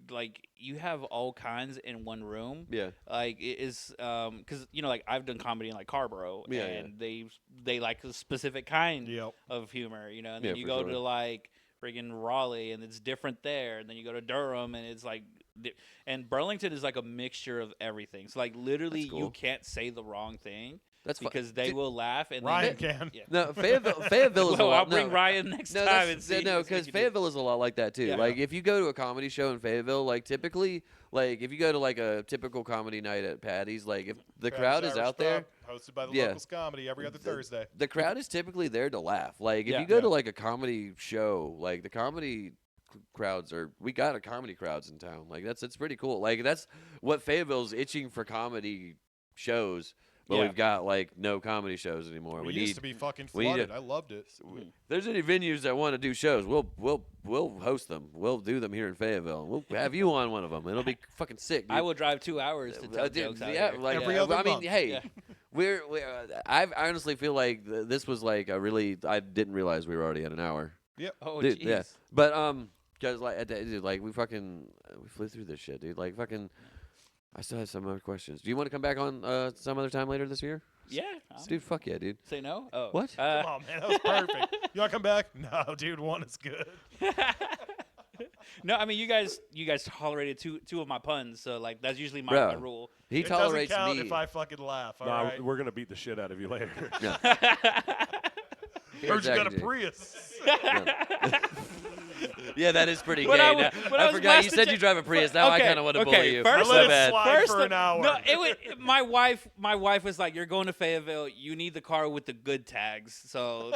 like you have all kinds in one room. Yeah. Like it is because like I've done comedy in like Carborough, Yeah, and they like a specific kind Yep. of humor, and Yeah, then you for go sure. to like friggin' Raleigh and it's different there, and then you go to Durham and it's like and Burlington is like a mixture of everything. So like literally That's cool. you can't say the wrong thing That's fine. because they will laugh and Ryan then, can. Yeah. No, Fayetteville is a Well, lot. I'll bring no. Ryan next No, time and see. no, see what because you do. Fayetteville is a lot like that too. Yeah. Like if you go to a comedy show in Fayetteville, like typically, like if you go to like a typical comedy night at Patty's, like if the crowd is Irish out there, Pub, hosted by the Yeah. Locals Comedy every other Thursday. the crowd is typically there to laugh. Like if Yeah. you go Yeah. to like a comedy show, like the comedy crowds we got a comedy crowds in town. Like it's pretty cool. Like that's what Fayetteville's itching for comedy shows. But Yeah. we've got like no comedy shows anymore. We used to be fucking we need to- flooded. I loved it. If there's any venues that want to do shows, we'll host them. We'll do them here in Fayetteville. We'll have you on one of them. It'll be fucking sick. Dude. I will drive 2 hours to tell Dude, jokes out yeah, here. like Every other I mean, month. hey, Yeah. we're I honestly feel like this was like a really. I didn't realize we were already at an hour. Oh, Dude, jeez. yeah. But because like dude, like we flew through this shit, dude. Like fucking. I still have some other questions. Do you want to come back on some other time later this year? Yeah. I'll Dude, fuck yeah, dude. say no? Oh. What? Come on, man. That was perfect. You want to come back? No, dude. One is good. No, I mean you guys tolerated two of my puns, so like that's usually my Bro. rule. He It tolerates doesn't count me. if I fucking laugh. All Nah, right. we're gonna beat the shit out of you later. Heard you got a Exactly. Prius. Yeah, that is pretty When gay. I Now- was- when I was forgot you blasting said j- you drive a Prius. Now I Okay, kind of want to okay, bully you. first I let My it bad. slide for an hour. No, it was my wife was like, "You're going to Fayetteville. You need the car with the good tags." So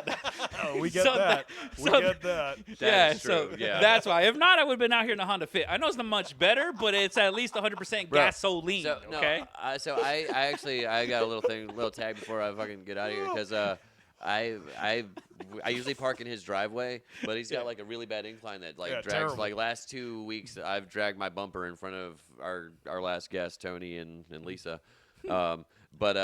Oh, we get so that. that- We so get that. yeah, is so true, yeah. that's why. If not, I would have been out here in a Honda Fit. I know it's not much better, but it's at least 100% Bro, gasoline. So, no, okay. I actually I got a little tag before I fucking get out of here because I usually park in his driveway, but he's got like a really bad incline that like Yeah, drags. terrible. Like last 2 weeks, I've dragged my bumper in front of our last guest, Tony and Lisa. But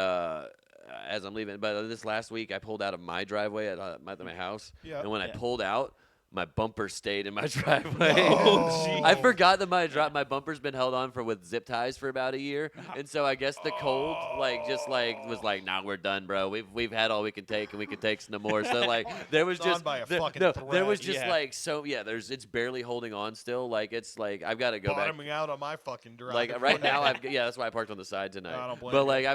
as I'm leaving, but this last week I pulled out of my driveway at my house, Yeah. and when I Yeah. pulled out, my bumper stayed in my driveway. Oh, I forgot that my bumper's been held on with zip ties for about a year, and so I guess the cold was like, nah, we're done, bro. We've had all we can take, and we can take no more. So like there was It's on just by a there, fucking no, there thread. was just Yeah. like it's barely holding on still. Like it's like I've got to go back. bottoming out on my fucking drive. Like right now, that's why I parked on the side tonight. I don't blame but you. like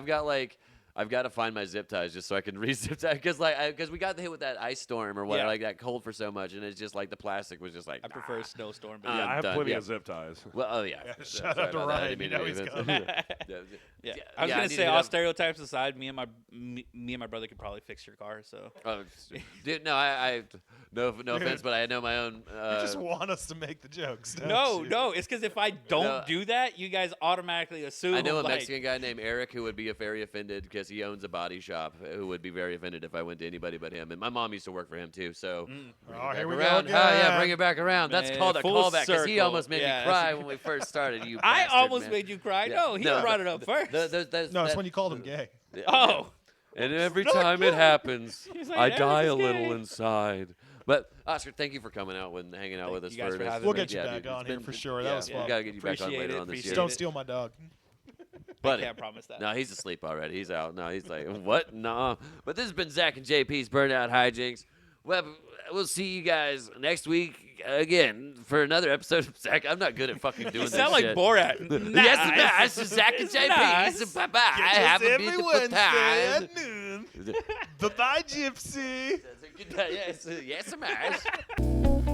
I've got to find my zip ties just so I can re-zip tie because we got hit with that ice storm or what, Yeah. like that cold for so much, and it's just like the plastic was just like. I prefer a snowstorm. I'm But Yeah, I have done, plenty yeah. of zip ties. Well, oh yeah. Yeah, So- shout sorry out to about that. I Ryan. didn't mean You know to he's leave it. coming. yeah. Yeah, I was I gonna need to say get all up- stereotypes aside, me and my brother could probably fix your car. So Oh, dude, no, I no offense, but I know my own. You just want us to make the jokes. Don't no, you? no, it's because if I don't No. do that, you guys automatically assume. I know a like, Mexican guy named Eric who would be very offended because he owns a body shop. Who would be very offended if I went to anybody but him. And my mom used to work for him too. So bring Oh, it back here we go around. Ah, yeah, again. bring it back around. That's Man, called a full callback because he circle. almost made Yeah, me that's cry a- when we first started. You I bastard, almost man. made you cry. Yeah. No, he No. brought it up first. No, it's when you called him gay. Oh, And every time it happens, He's like, I "Eric die is a little gay." inside. But Oscar, thank you for coming out and hanging out Thank with us you guys for this- having We'll me. get you yeah, back dude, on it's here been- for sure. Yeah, That was we fun. gotta get you back on Appreciate later it, on this appreciate year. Don't steal my dog. Buddy. Can't promise that. No, he's asleep already. He's out. No, he's like, what? No. But this has been Zach and JP's Burnout Hijinks. We'll see you guys next week again for another episode of Zach. I'm not good at fucking doing You this sound like shit. Borat. Yes, it's Zach and It's JP. nice. Bye-bye. Have a beautiful time. noon. Bye-bye, Gypsy. Yes, yes, smash.